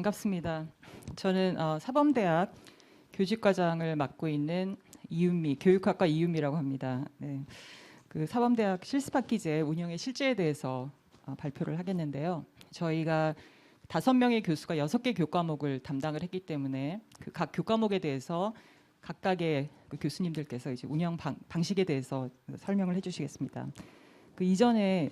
반갑습니다. 저는 사범대학 교직과장을 맡고 있는 교육학과 이윤미라고 합니다. 네, 그 사범대학 실습학기제 운영의 실제에 대해서 발표를 하겠는데요. 저희가 5명의 교수가 6개 교과목을 담당을 했기 때문에 그 각 교과목에 대해서 각각의 그 교수님들께서 이제 운영 방식에 대해서 설명을 해주시겠습니다. 그 이전에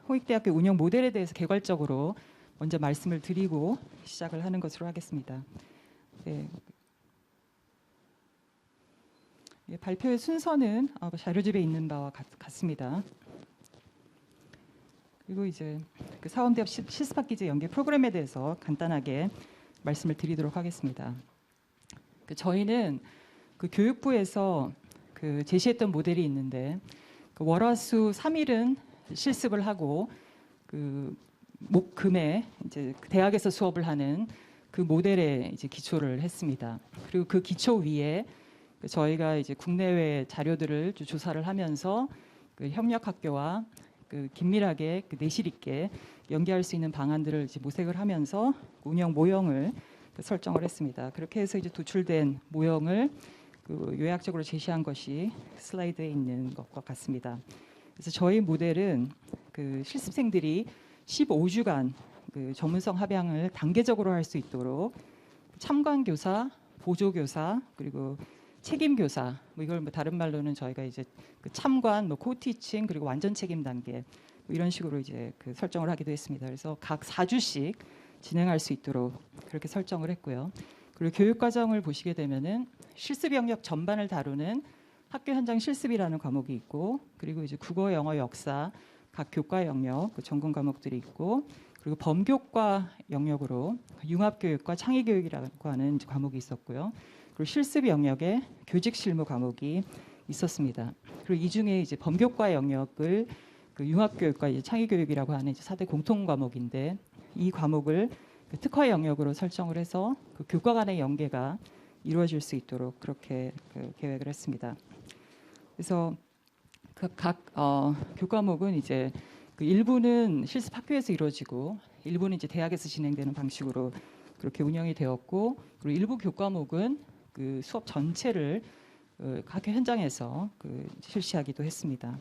홍익대학교 운영 모델에 대해서 개괄적으로 먼저 말씀을 드리고 시작을 하는 것으로 하겠습니다. 네. 예, 발표의 순서는 자료집에 있는 바와 같습니다. 그리고 이제 그 사범대학 실습학기제 연계 프로그램에 대해서 간단하게 말씀을 드리도록 하겠습니다. 저희는 그 교육부에서 그 제시했던 모델이 있는데 그 월화수 3일은 실습을 하고 그 목금에 이제 대학에서 수업을 하는 그 모델에 이제 기초를 했습니다. 그리고 그 기초 위에 저희가 이제 국내외 자료들을 조사를 하면서 그 협력학교와 그 긴밀하게 그 내실 있게 연계할 수 있는 방안들을 이제 모색을 하면서 운영 모형을 설정을 했습니다. 그렇게 해서 이제 도출된 모형을 그 요약적으로 제시한 것이 슬라이드에 있는 것과 같습니다. 그래서 저희 모델은 그 실습생들이 15주간 그 전문성 합양을 단계적으로 할 수 있도록 참관교사, 보조교사, 그리고 책임교사, 이걸 다른 말로는 저희가 이제 그 참관, 코티칭, 그리고 완전 책임 단계 이런 식으로 이제 그 설정을 하기도 했습니다. 그래서 각 4주씩 진행할 수 있도록 그렇게 설정을 했고요. 그리고 교육 과정을 보시게 되면은 실습 영역 전반을 다루는 학교 현장 실습이라는 과목이 있고, 그리고 이제 국어, 영어, 역사 각 교과 영역 그 전공 과목들이 있고, 그리고 범교과 영역으로 융합교육과 창의교육이라고 하는 과목이 있었고요. 그리고 실습 영역에 교직 실무 과목이 있었습니다. 그리고 이 중에 이제 범교과 영역을 그 융합교육과 이제 창의교육이라고 하는 이제 4대 공통 과목인데, 이 과목을 그 특화 영역으로 설정을 해서 그 교과 간의 연계가 이루어질 수 있도록 그렇게 그 계획을 했습니다. 그래서 각 교과목은 이제 그 일부는 실습 학교에서 이루어지고 일부는 이제 대학에서 진행되는 방식으로 그렇게 운영이 되었고, 그리고 일부 교과목은 그 수업 전체를 학교 현장에서 그 실시하기도 했습니다.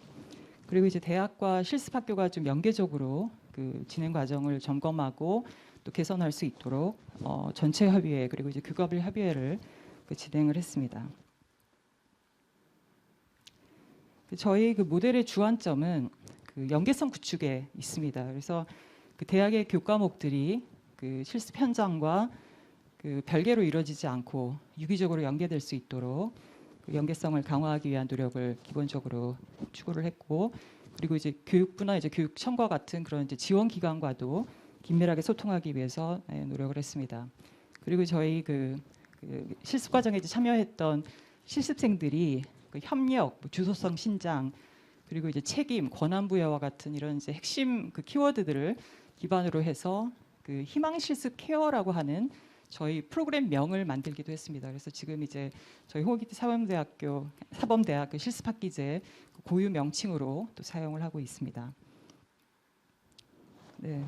그리고 이제 대학과 실습 학교가 좀 연계적으로 그 진행 과정을 점검하고 또 개선할 수 있도록 전체 협의회 그리고 이제 교과별 협의회를 그 진행을 했습니다. 저희 그 모델의 주안점은 그 연계성 구축에 있습니다. 그래서 그 대학의 교과목들이 그 실습 현장과 그 별개로 이루어지지 않고 유기적으로 연계될 수 있도록 그 연계성을 강화하기 위한 노력을 기본적으로 추구를 했고, 그리고 이제 교육부나 이제 교육청과 같은 그런 이제 지원 기관과도 긴밀하게 소통하기 위해서 노력을 했습니다. 그리고 저희 그 실습 과정에 이제 참여했던 실습생들이 그 협력, 주도성 신장, 그리고 이제 책임, 권한 부여와 같은 이런 이제 핵심 그 키워드들을 기반으로 해서 그 희망 실습 케어라고 하는 저희 프로그램명을 만들기도 했습니다. 그래서 지금 이제 저희 홍익대 사범대학 그 실습학기제 고유 명칭으로 또 사용을 하고 있습니다. 네.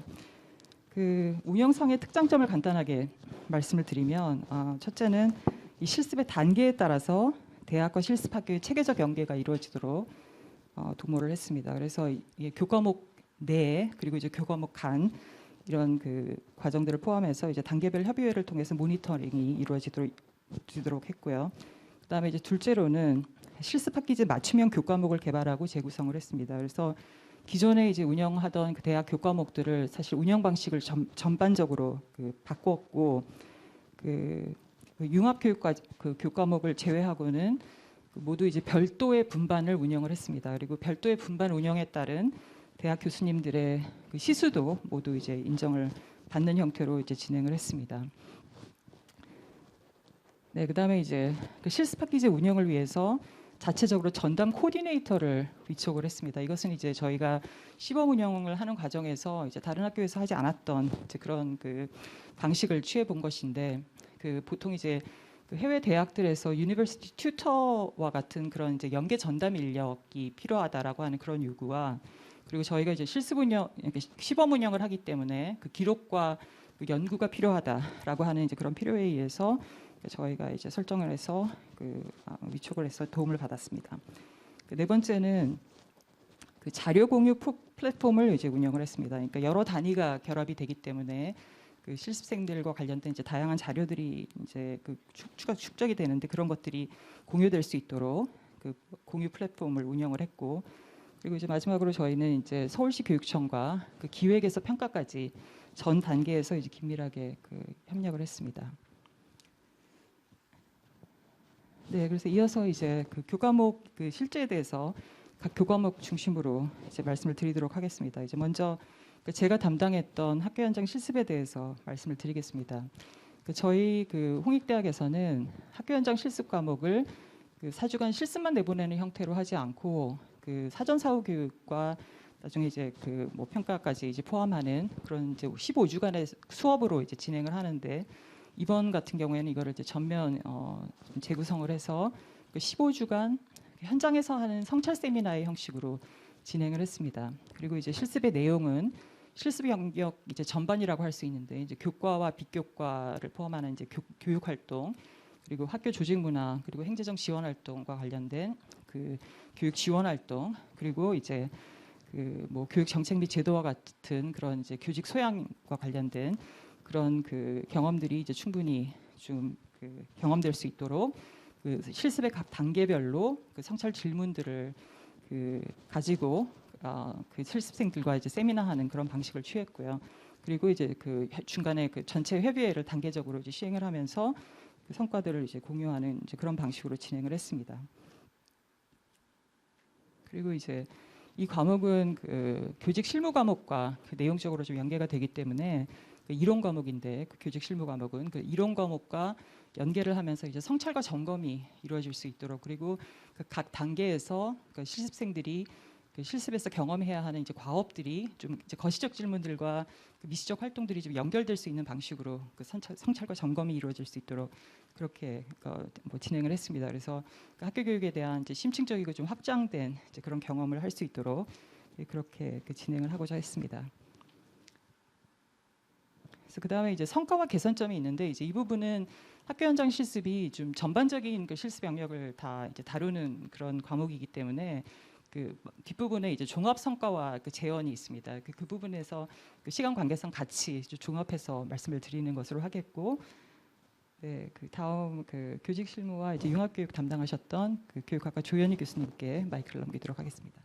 그 운영상의 특장점을 간단하게 말씀을 드리면, 첫째는 이 실습의 단계에 따라서 대학과 실습학교의 체계적 연계가 이루어지도록 도모를 했습니다. 그래서 이 교과목 내 그리고 이제 교과목 간 이런 그 과정들을 포함해서 이제 단계별 협의회를 통해서 모니터링이 이루어지도록 했고요. 그다음에 이제 둘째로는 실습학기제 맞춤형 교과목을 개발하고 재구성을 했습니다. 그래서 기존에 이제 운영하던 그 대학 교과목들을 사실 운영 방식을 전반적으로 그 바꿨고, 그 융합교육과 그 교과목을 제외하고는 모두 이제 별도의 분반을 운영을 했습니다. 그리고 별도의 분반 운영에 따른 대학 교수님들의 그 시수도 모두 이제 인정을 받는 형태로 이제 진행을 했습니다. 네, 그다음에 이제 그 실습학기제 운영을 위해서 자체적으로 전담 코디네이터를 위촉을 했습니다. 이것은 이제 저희가 시범 운영을 하는 과정에서 이제 다른 학교에서 하지 않았던 이제 그런 그 방식을 취해 본 것인데, 그 보통 이제 그 해외 대학들에서 유니버시티 튜터와 같은 그런 이제 연계 전담 인력이 필요하다라고 하는 그런 요구와, 그리고 저희가 이제 실습 운영, 시범 운영을 하기 때문에 그 기록과 연구가 필요하다라고 하는 이제 그런 필요에 의해서 저희가 이제 설정을 해서 위촉을 해서 도움을 받았습니다. 네 번째는 자료 공유 플랫폼을 이제 운영을 했습니다. 그러니까 여러 단위가 결합이 되기 때문에 실습생들과 관련된 이제 다양한 자료들이 이제 축적이 되는데 그런 것들이 공유될 수 있도록 공유 플랫폼을 운영을 했고, 그리고 이제 마지막으로 저희는 이제 서울시 교육청과 기획에서 평가까지 전 단계에서 이제 긴밀하게 협력을 했습니다. 네, 그래서 이어서 이제 교과목 실제에 대해서 각 교과목 중심으로 이제 말씀을 드리도록 하겠습니다. 이제 먼저 제가 담당했던 학교 현장 실습에 대해서 말씀을 드리겠습니다. 저희 홍익대학에서는 학교 현장 실습 과목을 4주간 실습만 내보내는 형태로 하지 않고 사전 사후 교육과 나중에 이제 뭐 평가까지 이제 포함하는 그런 이제 15주간의 수업으로 이제 진행을 하는데, 이번 같은 경우에는 이거를 이제 전면 좀 재구성을 해서 15주간 현장에서 하는 성찰 세미나의 형식으로 진행을 했습니다. 그리고 이제 실습의 내용은 실습 영역 이제 전반이라고 할 수 있는데, 이제 교과와 비교과를 포함하는 이제 교육 활동, 그리고 학교 조직 문화, 그리고 행재정 지원 활동과 관련된 교육 지원 활동, 그리고 이제 뭐 교육 정책 및 제도와 같은 그런 이제 교직 소양과 관련된 그런 경험들이 이제 충분히 좀 경험될 수 있도록 실습의 각 단계별로 성찰 질문들을 가지고 실습생들과 이제 세미나하는 그런 방식을 취했고요. 그리고 이제 중간에 전체 회비회를 단계적으로 이제 시행을 하면서 성과들을 이제 공유하는 이제 그런 방식으로 진행을 했습니다. 그리고 이제 이 과목은 교직 실무 과목과 내용적으로 좀 연계가 되기 때문에 이론 과목인데, 교직 실무 과목은 이론 과목과 연계를 하면서 이제 성찰과 점검이 이루어질 수 있도록, 그리고 각 단계에서 실습생들이 실습에서 경험해야 하는 이제 과업들이 좀 이제 거시적 질문들과 미시적 활동들이 좀 연결될 수 있는 방식으로 성찰과 점검이 이루어질 수 있도록 그렇게 뭐 진행을 했습니다. 그래서 학교 교육에 대한 이제 심층적이고 좀 확장된 이제 그런 경험을 할 수 있도록 그렇게 진행을 하고자 했습니다. 그래서 그 다음에 이제 성과와 개선점이 있는데, 이제 이 부분은 학교 현장 실습이 좀 전반적인 실습 영역을 다 이제 다루는 그런 과목이기 때문에 뒷부분에 이제 종합 성과와 재원이 있습니다. 그 부분에서 시간 관계상 같이 종합해서 말씀을 드리는 것으로 하겠고, 네, 다음 교직 실무와 이제 융합 교육 담당하셨던 교육학과 조현희 교수님께 마이크를 넘기도록 하겠습니다.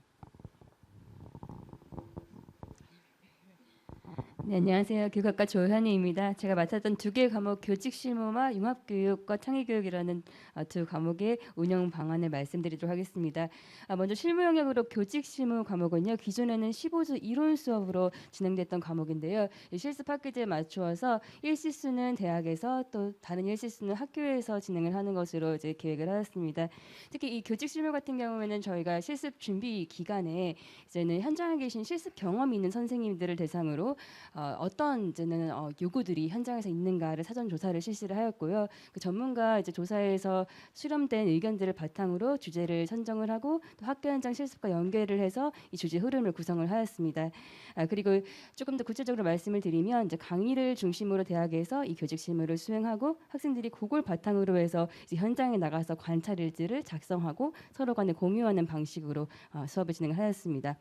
네, 안녕하세요. 교육학과 조현희입니다. 제가 맡았던 두 개의 과목, 교직 실무와 융합교육과 창의교육이라는 두 과목의 운영 방안을 말씀드리도록 하겠습니다. 먼저 실무 영역으로 교직 실무 과목은요, 기존에는 15주 이론 수업으로 진행됐던 과목인데요. 실습 학기제에 맞추어서 1시수는 대학에서 또 다른 1시수는 학교에서 진행을 하는 것으로 이제 계획을 하였습니다. 특히 이 교직 실무 같은 경우에는 저희가 실습 준비 기간에 이제는 현장에 계신 실습 경험이 있는 선생님들을 대상으로 어떤 이제는 요구들이 현장에서 있는가를 사전 조사를 실시를 하였고요. 그 전문가 이제 조사에서 수렴된 의견들을 바탕으로 주제를 선정을 하고 또 학교 현장 실습과 연계를 해서 이 주제 흐름을 구성을 하였습니다. 그리고 조금 더 구체적으로 말씀을 드리면 이제 강의를 중심으로 대학에서 이 교직 실무를 수행하고 학생들이 그걸 바탕으로 해서 이제 현장에 나가서 관찰 일지를 작성하고 서로 간에 공유하는 방식으로 수업을 진행을 하였습니다.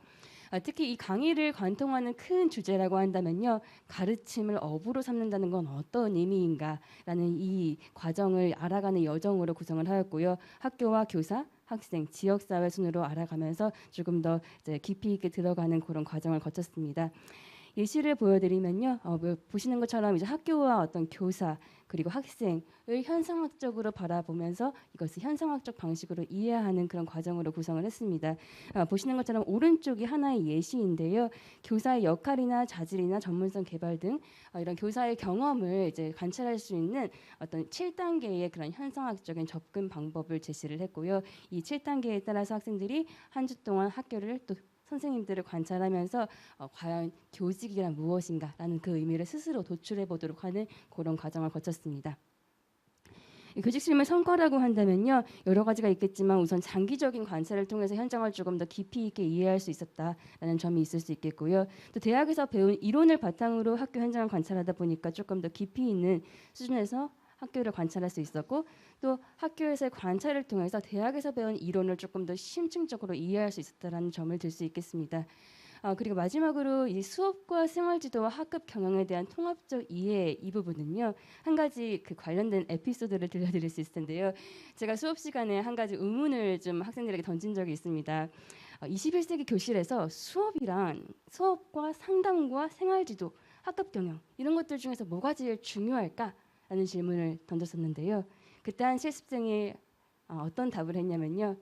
특히 이 강의를 관통하는 큰 주제라고 한다면요, 가르침을 업으로 삼는다는 건 어떤 의미인가라는 이 과정을 알아가는 여정으로 구성을 하였고요. 학교와 교사, 학생, 지역사회 순으로 알아가면서 조금 더 이제 깊이 있게 들어가는 그런 과정을 거쳤습니다. 예시를 보여드리면요, 보시는 것처럼 이제 학교와 어떤 교사 그리고 학생을 현상학적으로 바라보면서 이것을 현상학적 방식으로 이해하는 그런 과정으로 구성을 했습니다. 보시는 것처럼 오른쪽이 하나의 예시인데요, 교사의 역할이나 자질이나 전문성 개발 등 이런 교사의 경험을 이제 관찰할 수 있는 어떤 7단계의 그런 현상학적인 접근 방법을 제시를 했고요. 이 7단계에 따라서 학생들이 한 주 동안 학교를 또 선생님들을 관찰하면서 과연 교직이란 무엇인가라는 그 의미를 스스로 도출해 보도록 하는 그런 과정을 거쳤습니다. 이 교직 실무 성과라고 한다면요, 여러 가지가 있겠지만 우선 장기적인 관찰을 통해서 현장을 조금 더 깊이 있게 이해할 수 있었다라는 점이 있을 수 있겠고요. 또 대학에서 배운 이론을 바탕으로 학교 현장을 관찰하다 보니까 조금 더 깊이 있는 수준에서 학교를 관찰할 수 있었고, 또 학교에서의 관찰을 통해서 대학에서 배운 이론을 조금 더 심층적으로 이해할 수 있었다라는 점을 들 수 있겠습니다. 그리고 마지막으로 이 수업과 생활지도와 학급 경영에 대한 통합적 이해 이 부분은요, 한 가지 그 관련된 에피소드를 들려드릴 수 있을 텐데요. 제가 수업 시간에 한 가지 의문을 좀 학생들에게 던진 적이 있습니다. 21세기 교실에서 수업과 상담과 생활지도, 학급 경영 이런 것들 중에서 뭐가 제일 중요할까라는 질문을 던졌었는데요. 그때 한 실습생이 어떤 답을 했냐면요.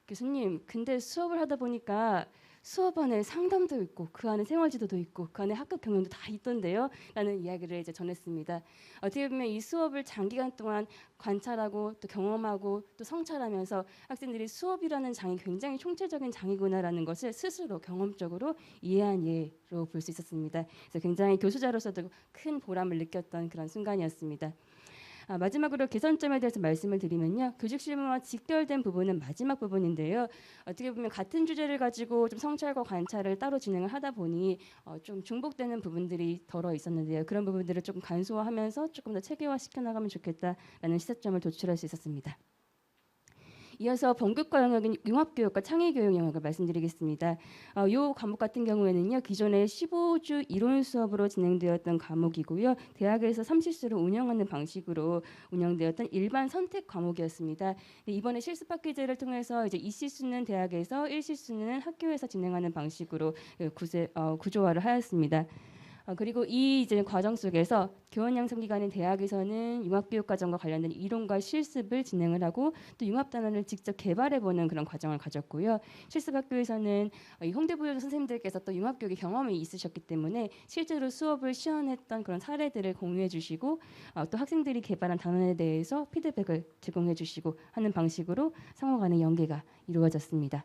교수님, 근데 수업을 하다 보니까 수업 안에 상담도 있고 그 안에 생활지도도 있고 그 안에 학급 경영도 다 있던데요 라는 이야기를 이제 전했습니다. 어떻게 보면 이 수업을 장기간 동안 관찰하고 또 경험하고 또 성찰하면서 학생들이 수업이라는 장이 굉장히 총체적인 장이구나라는 것을 스스로 경험적으로 이해한 예로 볼 수 있었습니다. 그래서 굉장히 교수자로서도 큰 보람을 느꼈던 그런 순간이었습니다. 마지막으로 개선점에 대해서 말씀을 드리면요. 교직 실무와 직결된 부분은 마지막 부분인데요. 어떻게 보면 같은 주제를 가지고 좀 성찰과 관찰을 따로 진행을 하다 보니 좀 중복되는 부분들이 덜어 있었는데요. 그런 부분들을 조금 간소화하면서 조금 더 체계화 시켜나가면 좋겠다라는 시사점을 도출할 수 있었습니다. 이어서 본교과 영역인 융합교육과 창의교육 영역을 말씀드리겠습니다. 이 과목 같은 경우에는요, 기존에 15주 이론 수업으로 진행되었던 과목이고요, 대학에서 30수를 운영하는 방식으로 운영되었던 일반 선택 과목이었습니다. 이번에 실습 학기제를 통해서 이제 2실수는 대학에서 1실수는 학교에서 진행하는 방식으로 구조화를 하였습니다. 그리고 이 이제 과정 속에서 교원 양성 기관인 대학에서는 융합교육 과정과 관련된 이론과 실습을 진행을 하고 또 융합 단원을 직접 개발해보는 그런 과정을 가졌고요. 실습 학교에서는 이 홍대부여자 선생님들께서 또 융합교육의 경험이 있으셨기 때문에 실제로 수업을 시연했던 그런 사례들을 공유해주시고 또 학생들이 개발한 단원에 대해서 피드백을 제공해주시고 하는 방식으로 상호 간의 연계가 이루어졌습니다.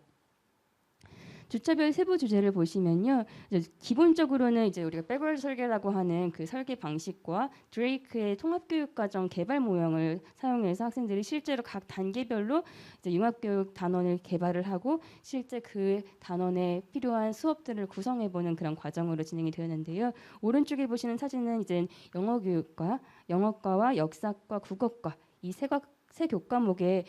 주차별 세부 주제를 보시면요, 이제 기본적으로는 이제 우리가 백월 설계라고 하는 그 설계 방식과 드레이크의 통합교육과정 개발 모형을 사용해서 학생들이 실제로 각 단계별로 이제 융합교육 단원을 개발을 하고 실제 그 단원에 필요한 수업들을 구성해보는 그런 과정으로 진행이 되었는데요. 오른쪽에 보시는 사진은 이제 영어과와 역사과, 국어과 이 세 교과목의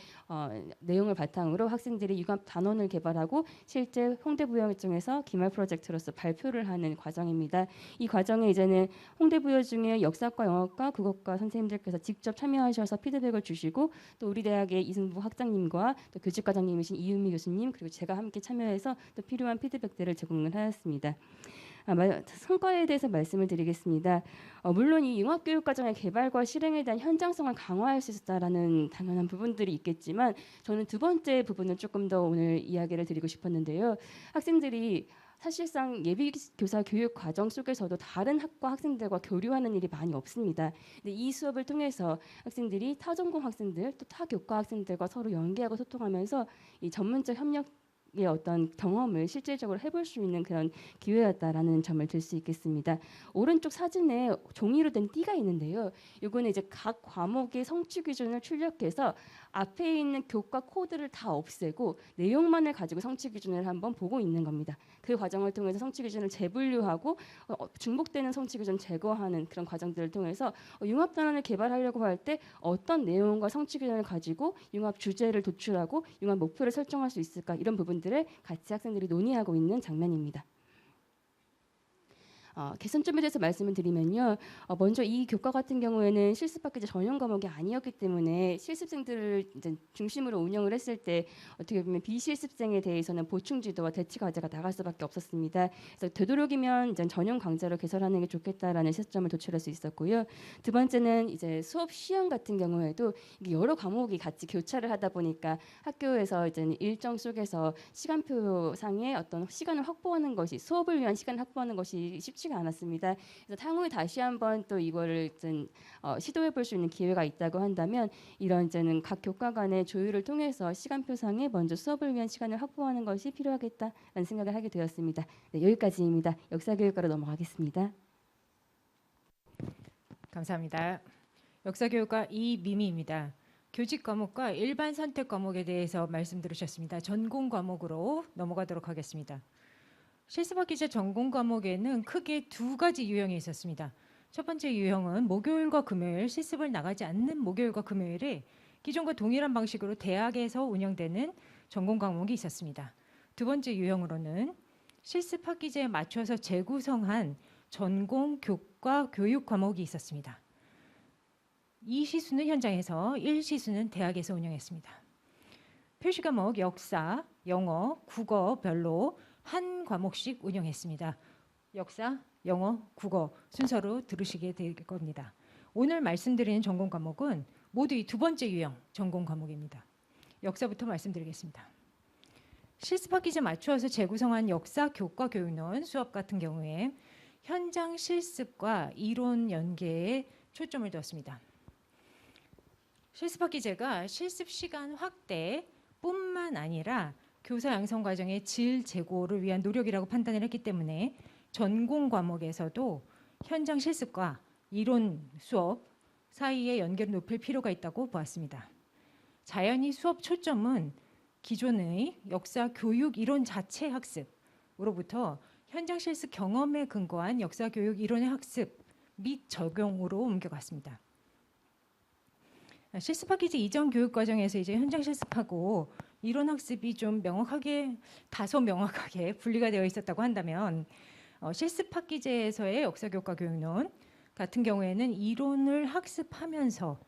내용을 바탕으로 학생들이 융합 단원을 개발하고 실제 홍대부여중에서 기말 프로젝트로서 발표를 하는 과정입니다. 이 과정에 이제는 홍대부여 중에 역사과, 영어과, 국어과 선생님들께서 직접 참여하셔서 피드백을 주시고 또 우리 대학의 이승부 학장님과 또 교직과장님이신 이은미 교수님 그리고 제가 함께 참여해서 또 필요한 피드백들을 제공을 하였습니다. 성과에 대해서 말씀을 드리겠습니다. 물론 이 융합교육과정의 개발과 실행에 대한 현장성을 강화할 수 있었다라는 당연한 부분들이 있겠지만 저는 두 번째 부분을 조금 더 오늘 이야기를 드리고 싶었는데요. 학생들이 사실상 예비교사 교육 과정 속에서도 다른 학과 학생들과 교류하는 일이 많이 없습니다. 근데 이 수업을 통해서 학생들이 타전공 학생들 또 타교과 학생들과 서로 연계하고 소통하면서 이 전문적 협력 어떤 경험을 실질적으로 해볼 수 있는 그런 기회였다라는 점을 들 수 있겠습니다. 오른쪽 사진에 종이로 된 띠가 있는데요. 이거는 이제 각 과목의 성취 기준을 출력해서 앞에 있는 교과 코드를 다 없애고 내용만을 가지고 성취 기준을 한번 보고 있는 겁니다. 그 과정을 통해서 성취 기준을 재분류하고 중복되는 성취 기준 제거하는 그런 과정들을 통해서 융합 단원을 개발하려고 할 때 어떤 내용과 성취 기준을 가지고 융합 주제를 도출하고 융합 목표를 설정할 수 있을까 이런 부분들을 같이 학생들이 논의하고 있는 장면입니다. 개선점에 대해서 말씀을 드리면요. 먼저 이 교과 같은 경우에는 실습학기제 전용 과목이 아니었기 때문에 실습생들을 이제 중심으로 운영을 했을 때 어떻게 보면 비실습생에 대해서는 보충 지도와 대치 과제가 나갈 수밖에 없었습니다. 그래서 되도록이면 이제 전용 강좌로 개설하는 게 좋겠다라는 시점을 도출할 수 있었고요. 두 번째는 이제 수업 시험 같은 경우에도 이게 여러 과목이 같이 교차를 하다 보니까 학교에서 이제 일정 속에서 시간표상의 어떤 시간을 확보하는 것이 수업을 위한 시간을 확보하는 것이 쉽지가 않았습니다. 그래서 향후에 다시 한번 또 이거를 시도해 볼 수 있는 기회가 있다고 한다면 이런 이제는 각 교과 간의 조율을 통해서 시간표상에 먼저 수업을 위한 시간을 확보하는 것이 필요하겠다라는 생각을 하게 되었습니다. 네, 여기까지입니다. 역사교육과로 넘어가겠습니다. 감사합니다. 역사교육과 이미미입니다. 교직 과목과 일반 선택 과목에 대해서 말씀 들으셨습니다. 전공 과목으로 넘어가도록 하겠습니다. 실습학기제 전공 과목에는 크게 두 가지 유형이 있었습니다. 첫 번째 유형은 목요일과 금요일, 실습을 나가지 않는 목요일과 금요일에 기존과 동일한 방식으로 대학에서 운영되는 전공 과목이 있었습니다. 두 번째 유형으로는 실습학기제에 맞춰서 재구성한 전공, 교과, 교육 과목이 있었습니다. 2시수는 현장에서, 1시수는 대학에서 운영했습니다. 표시 과목 역사, 영어, 국어별로 한 과목씩 운영했습니다. 역사, 영어, 국어 순서로 들으시게 될 겁니다. 오늘 말씀드리는 전공 과목은 모두 이 두 번째 유형 전공 과목입니다. 역사부터 말씀드리겠습니다. 실습학기제 맞추어서 재구성한 역사, 교과, 교육론 수업 같은 경우에 현장 실습과 이론 연계에 초점을 두었습니다. 실습학기제가 실습 시간 확대뿐만 아니라 교사 양성 과정의 질 제고를 위한 노력이라고 판단을 했기 때문에 전공 과목에서도 현장 실습과 이론 수업 사이의 연계를 높일 필요가 있다고 보았습니다. 자연히 수업 초점은 기존의 역사 교육 이론 자체 학습으로부터 현장 실습 경험에 근거한 역사 교육 이론의 학습 및 적용으로 옮겨갔습니다. 실습학기제 이전 교육 과정에서 이제 현장 실습하고 이론 학습이 좀 다소 명확하게 분리가 되어 있었다고 한다면 실습학기제에서의 역사교과 교육론 같은 경우에는 이론을 학습하면서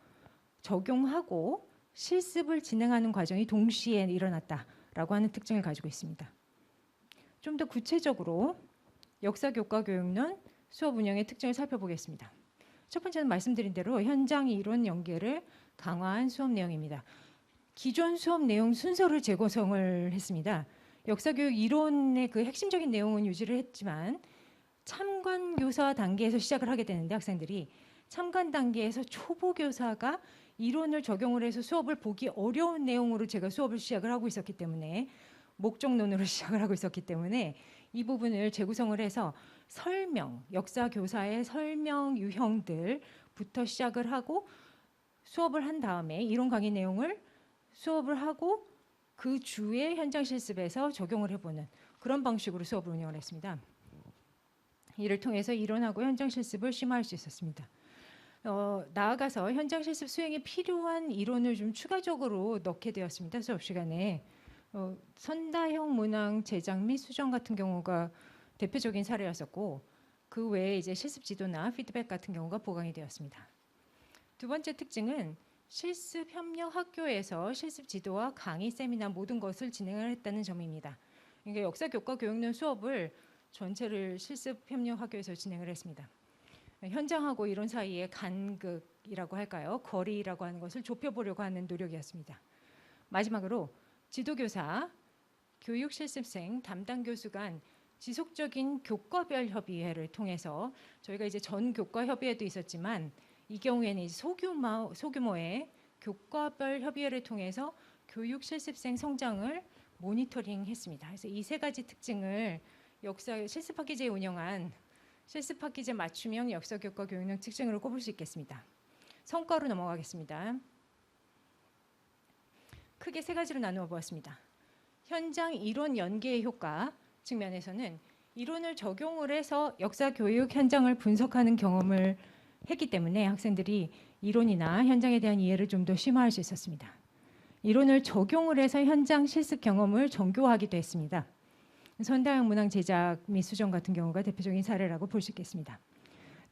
적용하고 실습을 진행하는 과정이 동시에 일어났다라고 하는 특징을 가지고 있습니다. 좀 더 구체적으로 역사교과 교육론 수업 운영의 특징을 살펴보겠습니다. 첫 번째는 말씀드린 대로 현장 이론 연계를 강화한 수업 내용입니다. 기존 수업 내용 순서를 재구성을 했습니다. 역사교육 이론의 그 핵심적인 내용은 유지를 했지만 참관 교사 단계에서 시작을 하게 되는데 학생들이 참관 단계에서 초보 교사가 이론을 적용을 해서 수업을 보기 어려운 내용으로 제가 수업을 시작을 하고 있었기 때문에 목적론으로 시작을 하고 있었기 때문에 이 부분을 재구성을 해서 설명, 역사 교사의 설명 유형들부터 시작을 하고 수업을 한 다음에 이론 강의 내용을 수업을 하고 그 주에 현장 실습에서 적용을 해보는 그런 방식으로 수업을 운영을 했습니다. 이를 통해서 이론하고 현장 실습을 심화할 수 있었습니다. 나아가서 현장 실습 수행에 필요한 이론을 좀 추가적으로 넣게 되었습니다. 수업 시간에 선다형 문항 제작 및 수정 같은 경우가 대표적인 사례였었고 그 외에 이제 실습 지도나 피드백 같은 경우가 보강이 되었습니다. 두 번째 특징은 실습 협력 학교에서 실습 지도와 강의, 세미나 모든 것을 진행을 했다는 점입니다. 그러니까 역사 교과 교육론 수업을 전체를 실습 협력 학교에서 진행을 했습니다. 현장하고 이론 사이의 간극이라고 할까요? 거리라고 하는 것을 좁혀보려고 하는 노력이었습니다. 마지막으로 지도교사, 교육 실습생, 담당 교수 간 지속적인 교과별 협의회를 통해서 저희가 이제 전 교과 협의회도 있었지만 이 경우에는 이제 소규모의 교과별 협의회를 통해서 교육 실습생 성장을 모니터링했습니다. 그래서 이 세 가지 특징을 역사 실습학기제에 운영한 실습학기제 맞춤형 역사교과 교육론 특징으로 꼽을 수 있겠습니다. 성과로 넘어가겠습니다. 크게 세 가지로 나누어 보았습니다. 현장 이론 연계의 효과 측면에서는 이론을 적용을 해서 역사 교육 현장을 분석하는 경험을 했기 때문에 학생들이 이론이나 현장에 대한 이해를 좀 더 심화할 수 있었습니다. 이론을 적용을 해서 현장 실습 경험을 정교화하기도 했습니다. 선다형 문항 제작 및 수정 같은 경우가 대표적인 사례라고 볼 수 있겠습니다.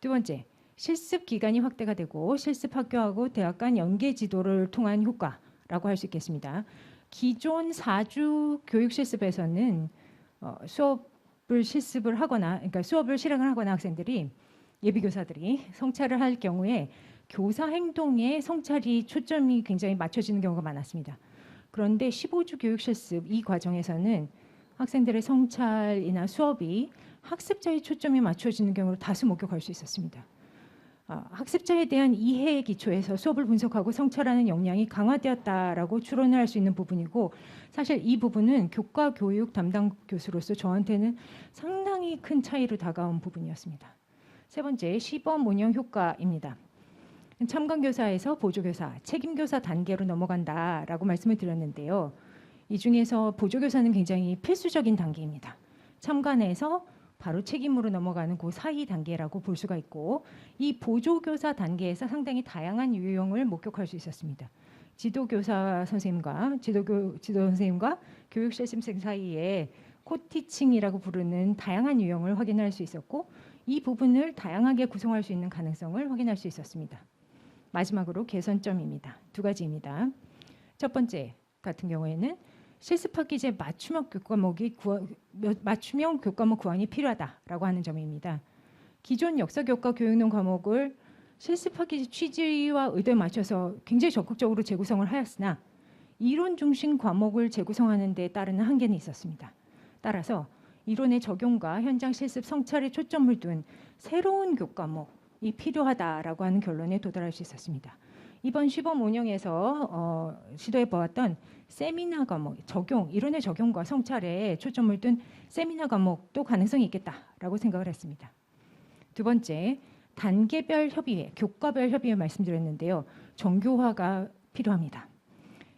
두 번째, 실습 기간이 확대가 되고 실습 학교하고 대학 간 연계 지도를 통한 효과라고 할 수 있겠습니다. 기존 4주 교육 실습에서는 수업을 실습을 하거나, 그러니까 수업을 실행을 하거나 학생들이 예비교사들이 성찰을 할 경우에 교사 행동에 성찰이 초점이 굉장히 맞춰지는 경우가 많았습니다. 그런데 15주 교육 실습 이 과정에서는 학생들의 성찰이나 수업이 학습자의 초점이 맞춰지는 경우를 다수 목격할 수 있었습니다. 학습자에 대한 이해의 기초에서 수업을 분석하고 성찰하는 역량이 강화되었다라고 추론을 할 수 있는 부분이고 사실 이 부분은 교과 교육 담당 교수로서 저한테는 상당히 큰 차이로 다가온 부분이었습니다. 세 번째, 시범 운영 효과입니다. 첨강교사에서 보조교사, 책임교사 단계로 넘어간다라고 말씀을 드렸는데요. 이 중에서 보조교사는 굉장히 필수적인 단계입니다. 첨간에서 바로 책임으로 넘어가는 그 사이 단계라고 볼 수가 있고, 이 보조교사 단계에서 상당히 다양한 유형을 목격할 수 있었습니다. 지도교사 선생님과 지도 선생님과 교육 실습생 사이에 코티칭이라고 부르는 다양한 유형을 확인할 수 있었고, 이 부분을 다양하게 구성할 수 있는 가능성을 확인할 수 있었습니다. 마지막으로 개선점입니다. 두 가지입니다. 첫 번째 같은 경우에는 실습학기제 맞춤형 교과목 구환이 필요하다라고 하는 점입니다. 기존 역사교과 교육론 과목을 실습학기제 취지와 의도에 맞춰서 굉장히 적극적으로 재구성을 하였으나 이론 중심 과목을 재구성하는 데 따르는 한계는 있었습니다. 따라서 이론의 적용과 현장 실습 성찰에 초점을 둔 새로운 교과목이 필요하다라고 하는 결론에 도달할 수 있었습니다. 이번 시범 운영에서 시도해 보았던 세미나 과목 이론의 적용과 성찰에 초점을 둔 세미나 과목도 가능성이 있겠다라고 생각을 했습니다. 두 번째, 단계별 협의회, 교과별 협의회 말씀드렸는데요. 정교화가 필요합니다.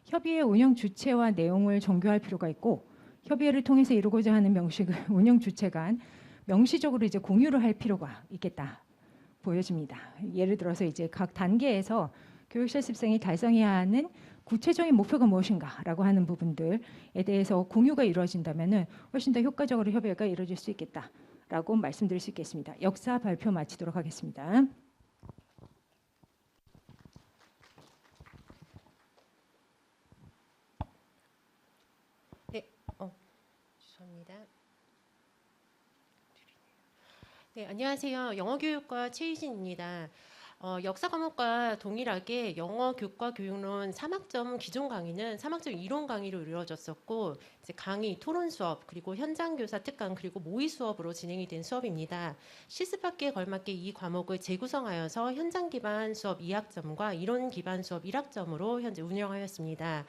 협의회 운영 주체와 내용을 정교할 필요가 있고, 협의회를 통해서 이루고자 하는 명식을 운영 주체 간 명시적으로 이제 공유를 할 필요가 있겠다 보여집니다. 예를 들어서 이제 각 단계에서 교육 실습생이 달성해야 하는 구체적인 목표가 무엇인가라고 하는 부분들에 대해서 공유가 이루어진다면은 훨씬 더 효과적으로 협의회가 이루어질 수 있겠다라고 말씀드릴 수 있겠습니다. 역사 발표 마치도록 하겠습니다. 네, 죄송합니다. 네, 안녕하세요. 영어교육과 최희진입니다. 역사 과목과 동일하게 영어 교과 교육론 3학점 기존 강의는 3학점 이론 강의로 이루어졌었고, 이제 강의, 토론 수업, 그리고 현장 교사 특강, 그리고 모의 수업으로 진행이 된 수업입니다. 실습학기에 걸맞게 이 과목을 재구성하여서 현장 기반 수업 2학점과 이론 기반 수업 1학점으로 현재 운영하였습니다.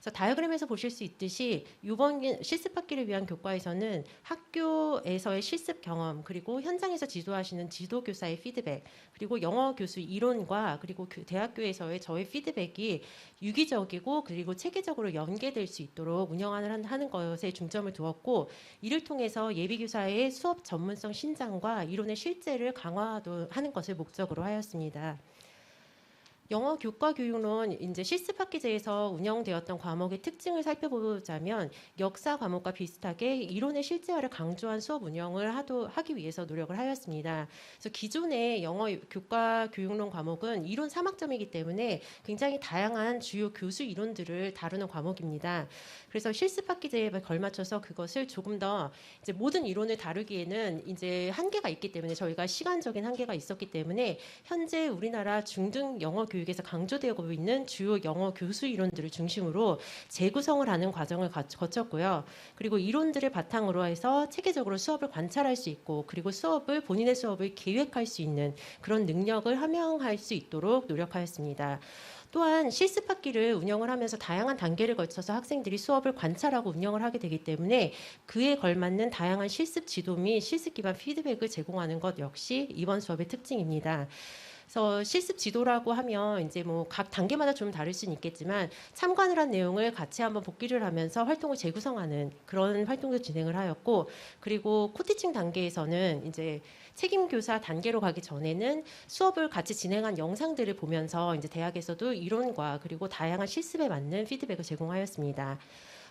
그래서 다이어그램에서 보실 수 있듯이 이번 실습학기를 위한 교과에서는 학교에서의 실습 경험, 그리고 현장에서 지도하시는 지도교사의 피드백, 그리고 영어 교수 이론과 그리고 대학교에서의 저의 피드백이 유기적이고 그리고 체계적으로 연계될 수 있도록 운영하는 것에 중점을 두었고, 이를 통해서 예비교사의 수업 전문성 신장과 이론의 실제를 강화하는 것을 목적으로 하였습니다. 영어 교과 교육론 이제 실습학기제에서 운영되었던 과목의 특징을 살펴보자면, 역사 과목과 비슷하게 이론의 실제화를 강조한 수업 운영을 하기 위해서 노력을 하였습니다. 그래서 기존의 영어 교과 교육론 과목은 이론 3학점이기 때문에 굉장히 다양한 주요 교수 이론들을 다루는 과목입니다. 그래서 실습학기제에 걸맞춰서 그것을 조금 더 이제 모든 이론을 다루기에는 이제 한계가 있기 때문에, 저희가 시간적인 한계가 있었기 때문에 현재 우리나라 중등 영어 교육에서 강조되고 있는 주요 영어 교수 이론들을 중심으로 재구성을 하는 과정을 거쳤고요. 그리고 이론들을 바탕으로 해서 체계적으로 수업을 관찰할 수 있고, 그리고 본인의 수업을 계획할 수 있는 그런 능력을 함양할 수 있도록 노력하였습니다. 또한 실습학기를 운영을 하면서 다양한 단계를 거쳐서 학생들이 수업을 관찰하고 운영을 하게 되기 때문에 그에 걸맞는 다양한 실습 지도 및 실습 기반 피드백을 제공하는 것 역시 이번 수업의 특징입니다. 그래서 실습 지도라고 하면 이제 뭐 각 단계마다 좀 다를 수는 있겠지만, 참관을 한 내용을 같이 한번 복기를 하면서 활동을 재구성하는 그런 활동도 진행을 하였고, 그리고 코티칭 단계에서는 이제 책임교사 단계로 가기 전에는 수업을 같이 진행한 영상들을 보면서 이제 대학에서도 이론과 그리고 다양한 실습에 맞는 피드백을 제공하였습니다.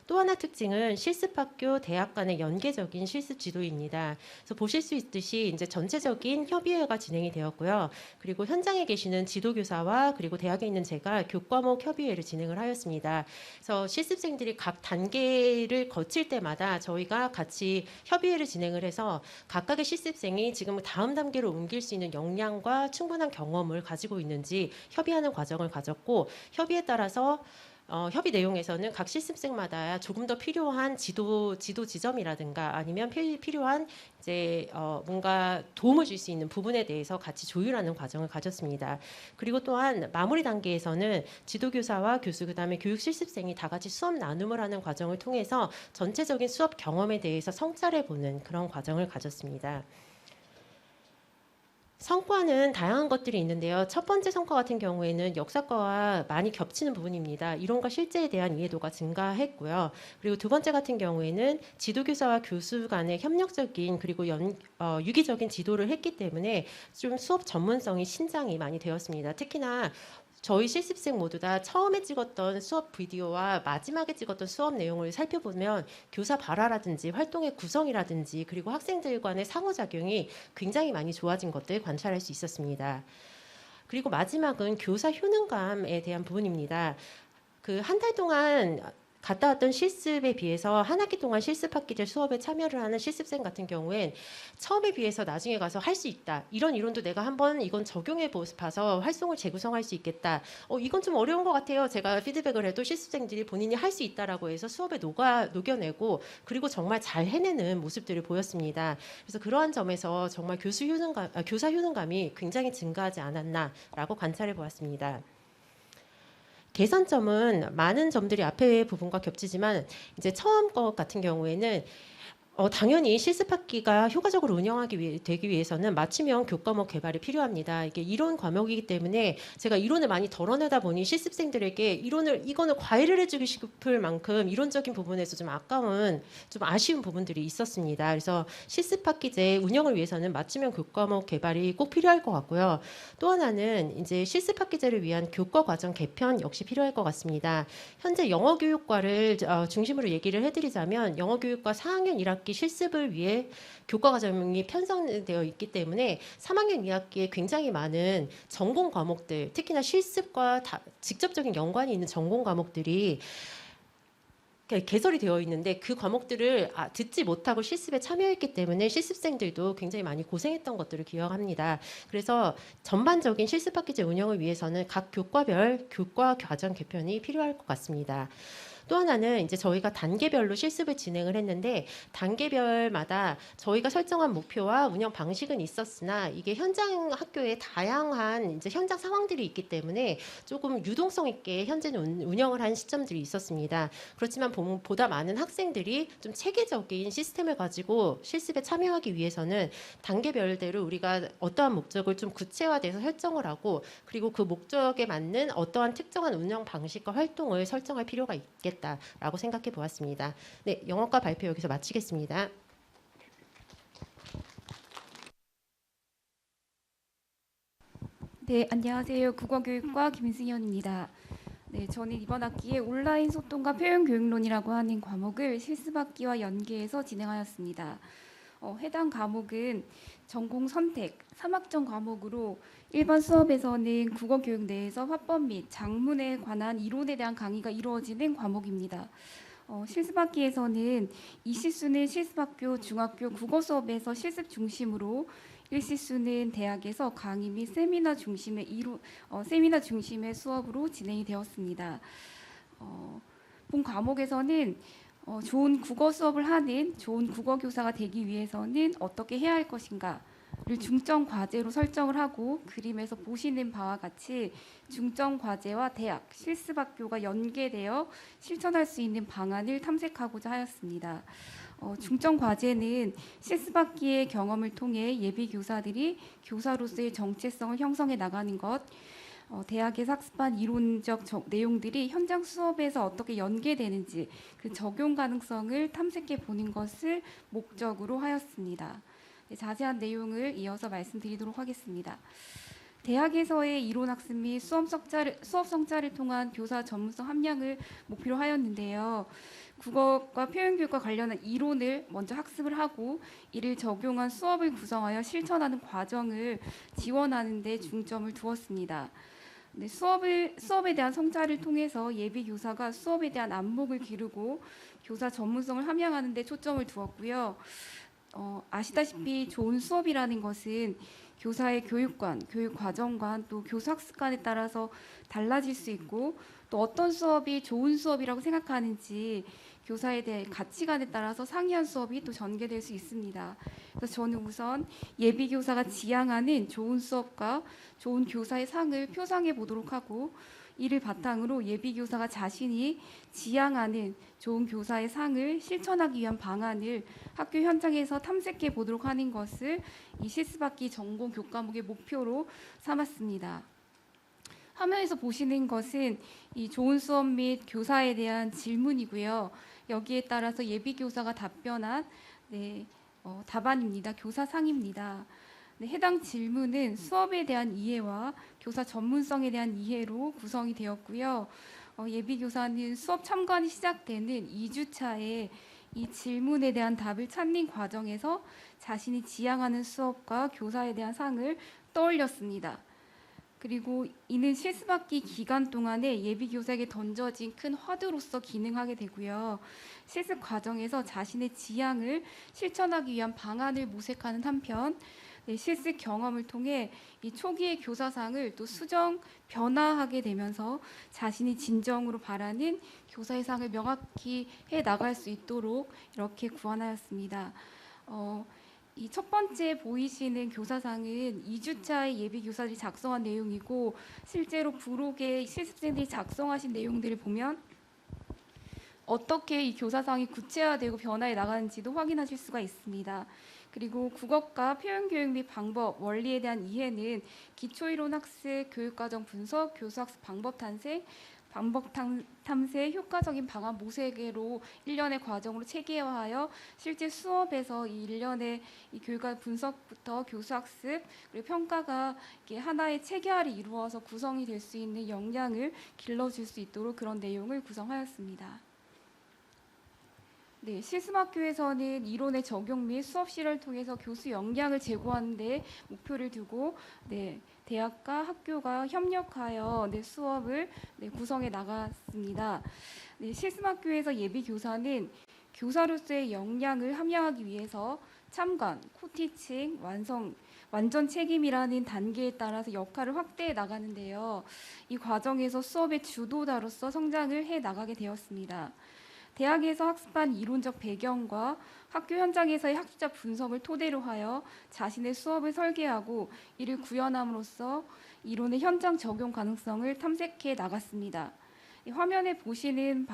또 하나 특징은 실습학교 대학 간의 연계적인 실습 지도입니다. 그래서 보실 수 있듯이 이제 전체적인 협의회가 진행이 되었고요. 그리고 현장에 계시는 지도교사와 그리고 대학에 있는 제가 교과목 협의회를 진행을 하였습니다. 그래서 실습생들이 각 단계를 거칠 때마다 저희가 같이 협의회를 진행을 해서 각각의 실습생이 지금 다음 단계로 옮길 수 있는 역량과 충분한 경험을 가지고 있는지 협의하는 과정을 가졌고, 협의에 따라서 협의 내용에서는 각 실습생마다 조금 더 필요한 지도 지점이라든가 아니면 필요한 이제 뭔가 도움을 줄 수 있는 부분에 대해서 같이 조율하는 과정을 가졌습니다. 그리고 또한 마무리 단계에서는 지도교사와 교수, 그다음에 교육 실습생이 다 같이 수업 나눔을 하는 과정을 통해서 전체적인 수업 경험에 대해서 성찰해 보는 그런 과정을 가졌습니다. 성과는 다양한 것들이 있는데요. 첫 번째 성과 같은 경우에는 역사과와 많이 겹치는 부분입니다. 이론과 실제에 대한 이해도가 증가했고요. 그리고 두 번째 같은 경우에는 지도교사와 교수 간의 협력적인 그리고 유기적인 지도를 했기 때문에 좀 수업 전문성이 신장이 많이 되었습니다. 특히나 저희 실습생 모두 다 처음에 찍었던 수업 비디오와 마지막에 찍었던 수업 내용을 살펴보면 교사 발화라든지 활동의 구성이라든지 그리고 학생들 간의 상호작용이 굉장히 많이 좋아진 것들 관찰할 수 있었습니다. 그리고 마지막은 교사 효능감에 대한 부분입니다. 그 한 달 동안 갔다 왔던 실습에 비해서 한 학기 동안 실습학기제 수업에 참여를 하는 실습생 같은 경우엔 처음에 비해서 나중에 가서 할 수 있다. 이런 이론도 내가 한번 이건 적용해 봐서 활동을 재구성할 수 있겠다. 이건 좀 어려운 것 같아요. 제가 피드백을 해도 실습생들이 본인이 할 수 있다라고 해서 수업에 녹여내고 그리고 정말 잘 해내는 모습들을 보였습니다. 그래서 그러한 점에서 정말 교사 효능감이 굉장히 증가하지 않았나라고 관찰해 보았습니다. 개선점은 많은 점들이 앞의 부분과 겹치지만 이제 처음 것 같은 경우에는 당연히 실습학기가 효과적으로 되기 위해서는 맞춤형 교과목 개발이 필요합니다. 이게 이론 과목이기 때문에 제가 이론을 많이 덜어내다 보니 실습생들에게 이거는 과외를 해주고 싶을 만큼 이론적인 부분에서 좀 아쉬운 부분들이 있었습니다. 그래서 실습학기제 운영을 위해서는 맞춤형 교과목 개발이 꼭 필요할 것 같고요. 또 하나는 이제 실습학기제를 위한 교과 과정 개편 역시 필요할 것 같습니다. 현재 영어교육과를 중심으로 얘기를 해드리자면 영어교육과 4학년 1학기 실습을 위해 교과 과정이 편성되어 있기 때문에 3학년 2학기에 굉장히 많은 전공 과목들, 특히나 실습과 직접적인 연관이 있는 전공 과목들이 개설이 되어 있는데 그 과목들을 듣지 못하고 실습에 참여했기 때문에 실습생들도 굉장히 많이 고생했던 것들을 기억합니다. 그래서 전반적인 실습학기제 운영을 위해서는 각 교과별 교과 과정 개편이 필요할 것 같습니다. 또 하나는 이제 저희가 단계별로 실습을 진행을 했는데 단계별마다 저희가 설정한 목표와 운영 방식은 있었으나 이게 현장 학교에 다양한 이제 현장 상황들이 있기 때문에 조금 유동성 있게 현재는 운영을 한 시점들이 있었습니다. 그렇지만 보다 많은 학생들이 좀 체계적인 시스템을 가지고 실습에 참여하기 위해서는 단계별대로 우리가 어떠한 목적을 좀 구체화돼서 설정을 하고 그리고 그 목적에 맞는 어떠한 특정한 운영 방식과 활동을 설정할 필요가 있겠다. 라고 생각해 보았습니다. 네, 영어과 발표 여기서 마치겠습니다. 네, 안녕하세요. 국어교육과 김승현입니다. 네, 저는 이번 학기에 온라인 소통과 표현교육론이라고 하는 과목을 실습학기와 연계해서 진행하였습니다. 해당 과목은 전공 선택 3학점 과목으로 일반 수업에서는 국어교육 내에서 화법 및 작문에 관한 이론에 대한 강의가 이루어지는 과목입니다. 실습학기에서는 이시수는 실습학교 중학교 국어 수업에서 실습 중심으로 일시수는 대학에서 강의 및 세미나 중심의 수업으로 진행이 되었습니다. 본 과목에서는 좋은 국어 수업을 하는 좋은 국어 교사가 되기 위해서는 어떻게 해야 할 것인가를 중점 과제로 설정을 하고 그림에서 보시는 바와 같이 중점 과제와 대학, 실습학교가 연계되어 실천할 수 있는 방안을 탐색하고자 하였습니다. 중점 과제는 실습학기의 경험을 통해 예비 교사들이 교사로서의 정체성을 형성해 나가는 것, 대학에서 학습한 이론적 내용들이 현장 수업에서 어떻게 연계되는지 그 적용 가능성을 탐색해 보는 것을 목적으로 하였습니다. 네, 자세한 내용을 이어서 말씀드리도록 하겠습니다. 대학에서의 이론학습 및 수업 성찰을 통한 교사 전문성 함량을 목표로 하였는데요. 국어과 표현교육과 관련한 이론을 먼저 학습을 하고 이를 적용한 수업을 구성하여 실천하는 과정을 지원하는 데 중점을 두었습니다. 네, 수업에 대한 성찰을 통해서 예비 교사가 수업에 대한 안목을 기르고 교사 전문성을 함양하는 데 초점을 두었고요. 아시다시피 좋은 수업이라는 것은 교사의 교육관, 교육 과정관, 또 교사 학습관에 따라서 달라질 수 있고 또 어떤 수업이 좋은 수업이라고 생각하는지 교사에 대해 가치관에 따라서 상이한 수업이 또 전개될 수 있습니다. 그래서 저는 우선 예비 교사가 지향하는 좋은 수업과 좋은 교사의 상을 표상해 보도록 하고 이를 바탕으로 예비 교사가 자신이 지향하는 좋은 교사의 상을 실천하기 위한 방안을 학교 현장에서 탐색해 보도록 하는 것을 이 실습학기 전공 교과목의 목표로 삼았습니다. 화면에서 보시는 것은 이 좋은 수업 및 교사에 대한 질문이고요. 여기에 따라서 예비 교사가 답변한 답안입니다. 교사상입니다. 해당 질문은 수업에 대한 이해와 교사 전문성에 대한 이해로 구성이 되었고요. 예비 교사는 수업 참관이 시작되는 2주차에 이 질문에 대한 답을 찾는 과정에서 자신이 지향하는 수업과 교사에 대한 상을 떠올렸습니다. 그리고 이는 실습학기 기간 동안에 예비 교사에게 던져진 큰 화두로서 기능하게 되고요. 실습 과정에서 자신의 지향을 실천하기 위한 방안을 모색하는 한편 실습 경험을 통해 이 초기의 교사상을 또 수정 변화하게 되면서 자신이 진정으로 바라는 교사의 상을 명확히 해 나갈 수 있도록 이렇게 구안하였습니다. 이 첫 번째 보이시는 교사상은 2주차의 예비 교사들이 작성한 내용이고 실제로 부록에 실습생들이 작성하신 내용들을 보면 어떻게 이 교사상이 구체화되고 변화해 나가는지도 확인하실 수가 있습니다. 그리고 국어과 표현교육 및 방법, 원리에 대한 이해는 기초이론 학습, 교육과정 분석, 교수학습 방법 탄생, 방법 탐색, 효과적인 방안 모색으로 1년의 과정으로 체계화하여 실제 수업에서 이 1년의 이 교육과 분석부터 교수학습 그리고 평가가 이렇게 하나의 체계화를 이루어서 구성이 될 수 있는 역량을 길러줄 수 있도록 그런 내용을 구성하였습니다. 실습학교에서는 이론의 적용 및 수업 실험을 통해서 교수 역량을 제고하는 데 목표를 두고 대학과 학교가 협력하여 수업을 구성해 나갔습니다. 실습학교에서 예비 교사는 교사로서의 역량을 함양하기 위해서 참관, 코티칭, 완전 책임이라는 단계에 따라서 역할을 확대해 나가는데요. 이 과정에서 수업의 주도자로서 성장을 해 나가게 되었습니다. 대학에서 학습한 이론적 배경과 학교 현장에서의 학습자 분석을 토대로 하여 자신의 수업을 설계하고 이를 구현함으로써 이론의 현장 적용 가능성을 탐색해 나갔습니다. 이 화면에 보시는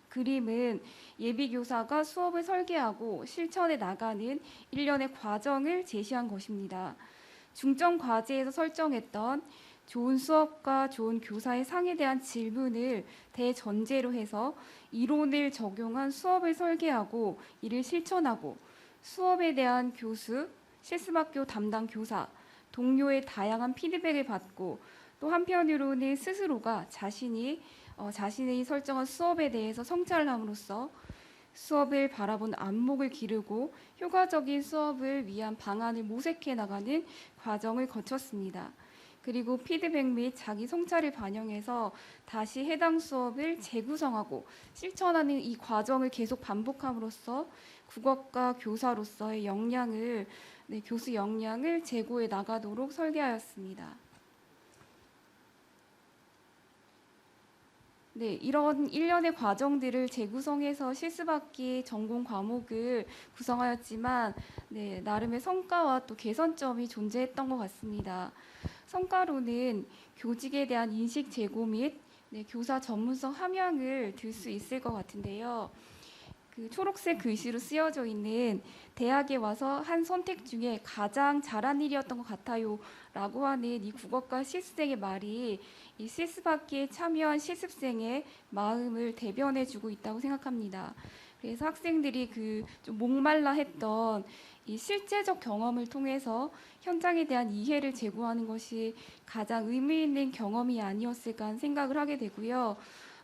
그림은 예비 교사가 수업을 설계하고 실천해 나가는 일련의 과정을 제시한 것입니다. 중점 과제에서 설정했던 좋은 수업과 좋은 교사의 상에 대한 질문을 대전제로 해서 이론을 적용한 수업을 설계하고 이를 실천하고 수업에 대한 교수, 실습학교 담당 교사, 동료의 다양한 피드백을 받고 또 한편으로는 스스로가 자신의 설정한 수업에 대해서 성찰을 함으로써 수업을 바라본 안목을 기르고 효과적인 수업을 위한 방안을 모색해 나가는 과정을 거쳤습니다. 그리고 피드백 및 자기 성찰을 반영해서 다시 해당 수업을 재구성하고 실천하는 이 과정을 계속 반복함으로써 국어과 교사로서의 역량을 교수 역량을 제고해 나가도록 설계하였습니다. 이런 일련의 과정들을 재구성해서 실습학기 전공 과목을 구성하였지만 나름의 성과와 또 개선점이 존재했던 것 같습니다. 성과로는 교직에 대한 인식 제고 및 교사 전문성 함양을 들 수 있을 것 같은데요. 그 초록색 글씨로 쓰여져 있는 대학에 와서 한 선택 중에 가장 잘한 일이었던 것 같아요 라고 하는 이 국어과 실습생의 말이 이 실습학기에 참여한 실습생의 마음을 대변해주고 있다고 생각합니다. 그래서 학생들이 좀 목말라 했던 이 실제적 경험을 통해서 현장에 대한 이해를 제고하는 것이 가장 의미 있는 경험이 아니었을까 하는 생각을 하게 되고요.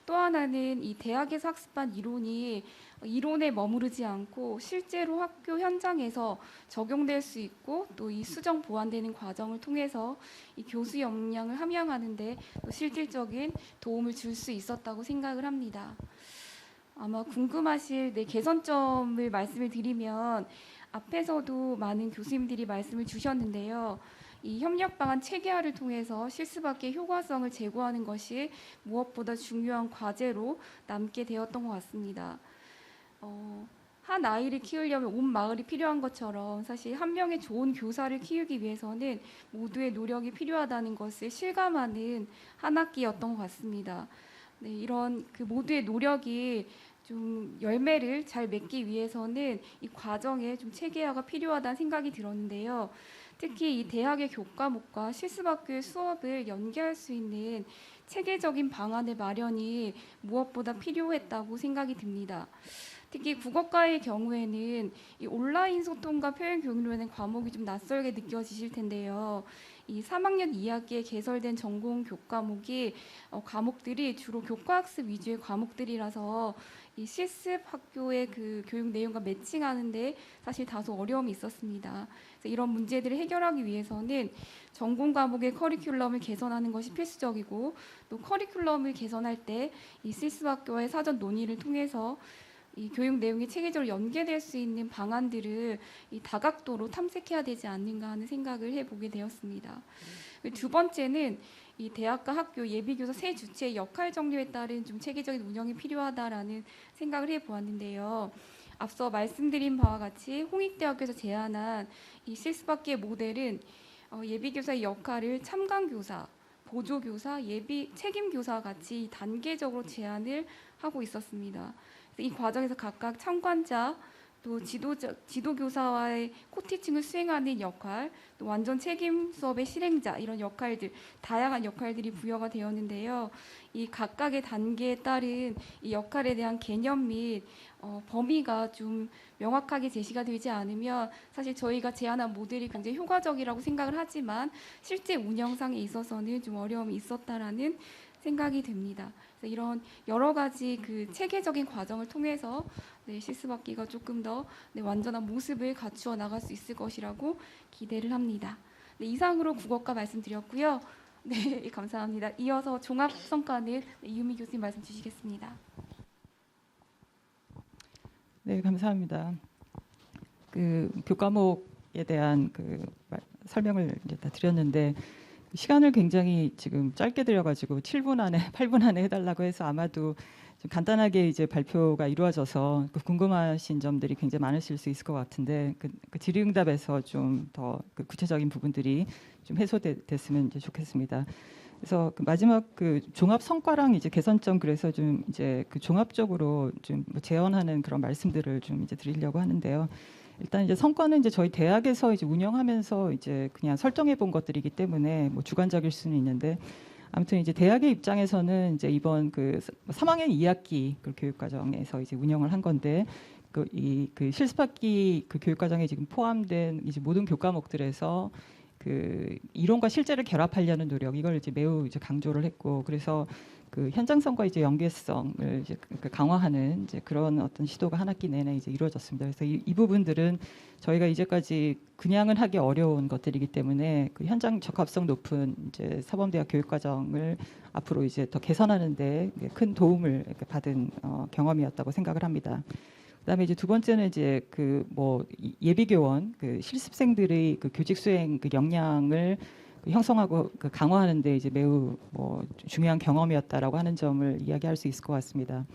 또 하나는 이 대학에서 학습한 이론이 이론에 머무르지 않고 실제로 학교 현장에서 적용될 수 있고 또 이 수정 보완되는 과정을 통해서 이 교수 역량을 함양하는 데 또 실질적인 도움을 줄 수 있었다고 생각을 합니다. 아마 궁금하실 개선점을 말씀을 드리면 앞에서도 많은 교수님들이 말씀을 주셨는데요. 이 협력 방안 체계화를 통해서 실습학기의 효과성을 제고하는 것이 무엇보다 중요한 과제로 남게 되었던 것 같습니다. 한 아이를 키우려면 온 마을이 필요한 것처럼 사실 한 명의 좋은 교사를 키우기 위해서는 모두의 노력이 필요하다는 것을 실감하는 한 학기였던 것 같습니다. 네, 이런 그 모두의 노력이 좀 열매를 잘 맺기 위해서는 이 과정에 좀 체계화가 필요하다는 생각이 들었는데요. 특히 이 대학의 교과목과 실습학교의 수업을 연계할 수 있는 체계적인 방안의 마련이 무엇보다 필요했다고 생각이 듭니다. 특히 국어과의 경우에는 이 온라인 소통과 표현 교육이라는 과목이 좀 낯설게 느껴지실 텐데요. 이 3학년 2학기에 개설된 전공 교과목이 과목들이 주로 교과학습 위주의 과목들이라서 이 실습 학교의 그 교육 내용과 매칭하는데 사실 다소 어려움이 있었습니다. 그래서 이런 문제들을 해결하기 위해서는 전공 과목의 커리큘럼을 개선하는 것이 필수적이고 또 커리큘럼을 개선할 때 이 실습 학교의 사전 논의를 통해서 이 교육 내용이 체계적으로 연계될 수 있는 방안들을 이 다각도로 탐색해야 되지 않는가 하는 생각을 해보게 되었습니다. 두 번째는 이 대학과 학교 예비교사 세 주체의 역할 정립에 따른 좀 체계적인 운영이 필요하다라는 생각을 해보았는데요. 앞서 말씀드린 바와 같이 홍익대학교에서 제안한 이 실습학기의 모델은 예비교사의 역할을 참관교사, 보조교사, 예비 책임교사와 같이 단계적으로 제안을 하고 있었습니다. 이 과정에서 각각 참관자, 또 지도교사와의 코티칭을 수행하는 역할, 또 완전 책임 수업의 실행자 이런 역할들, 다양한 역할들이 부여가 되었는데요. 이 각각의 단계에 따른 이 역할에 대한 개념 및 범위가 좀 명확하게 제시가 되지 않으면 사실 저희가 제안한 모델이 굉장히 효과적이라고 생각을 하지만 실제 운영상에 있어서는 좀 어려움이 있었다라는 생각이 듭니다. 그래서 이런 여러 가지 그 체계적인 과정을 통해서 실습학기가 조금 더 완전한 모습을 갖추어 나갈 수 있을 것이라고 기대를 합니다. 이상으로 국어과 말씀드렸고요. 네, 감사합니다. 이어서 종합성과는 이유미 교수님 말씀 주시겠습니다. 네, 감사합니다. 그 교과목에 대한 그 설명을 이제 다 드렸는데 시간을 굉장히 지금 짧게 드려가지고 7분 안에 8분 안에 해달라고 해서 아마도 좀 간단하게 이제 발표가 이루어져서 그 궁금하신 점들이 굉장히 많으실 수 있을 것 같은데 그 질의응답에서 좀 더 그 구체적인 부분들이 좀 해소됐으면 이제 좋겠습니다. 그래서 그 마지막 그 종합 성과랑 이제 개선점 그래서 좀 이제 그 종합적으로 좀 제언하는 그런 말씀들을 좀 이제 드리려고 하는데요. 일단 이제 성과는 이제 저희 대학에서 이제 운영하면서 이제 그냥 설정해 본 것들이기 때문에 뭐 주관적일 수는 있는데 아무튼 이제 대학의 입장에서는 이제 이번 그 3학년 2학기 그 교육과정에서 이제 운영을 한 건데 그 실습학기 그 교육과정에 지금 포함된 이제 모든 교과목들에서 그 이론과 실제를 결합하려는 노력 이걸 이제 매우 이제 강조를 했고 그래서 그 현장성과 이제 연계성을 이제 강화하는 이제 그런 어떤 시도가 한 학기 내내 이제 이루어졌습니다. 그래서 이 부분들은 저희가 이제까지 그냥은 하기 어려운 것들이기 때문에 그 현장 적합성 높은 이제 사범대학 교육과정을 앞으로 이제 더 개선하는데 큰 도움을 받은 경험이었다고 생각을 합니다. 그다음에 이제 두 번째는 이제 그 뭐 예비교원 그 실습생들의 그 교직 수행 그 역량을 형성하고 그 강화하는데 이제 매우 뭐 중요한 경험이었다라고 하는 점을 이야기할 수 있을 것 같습니다.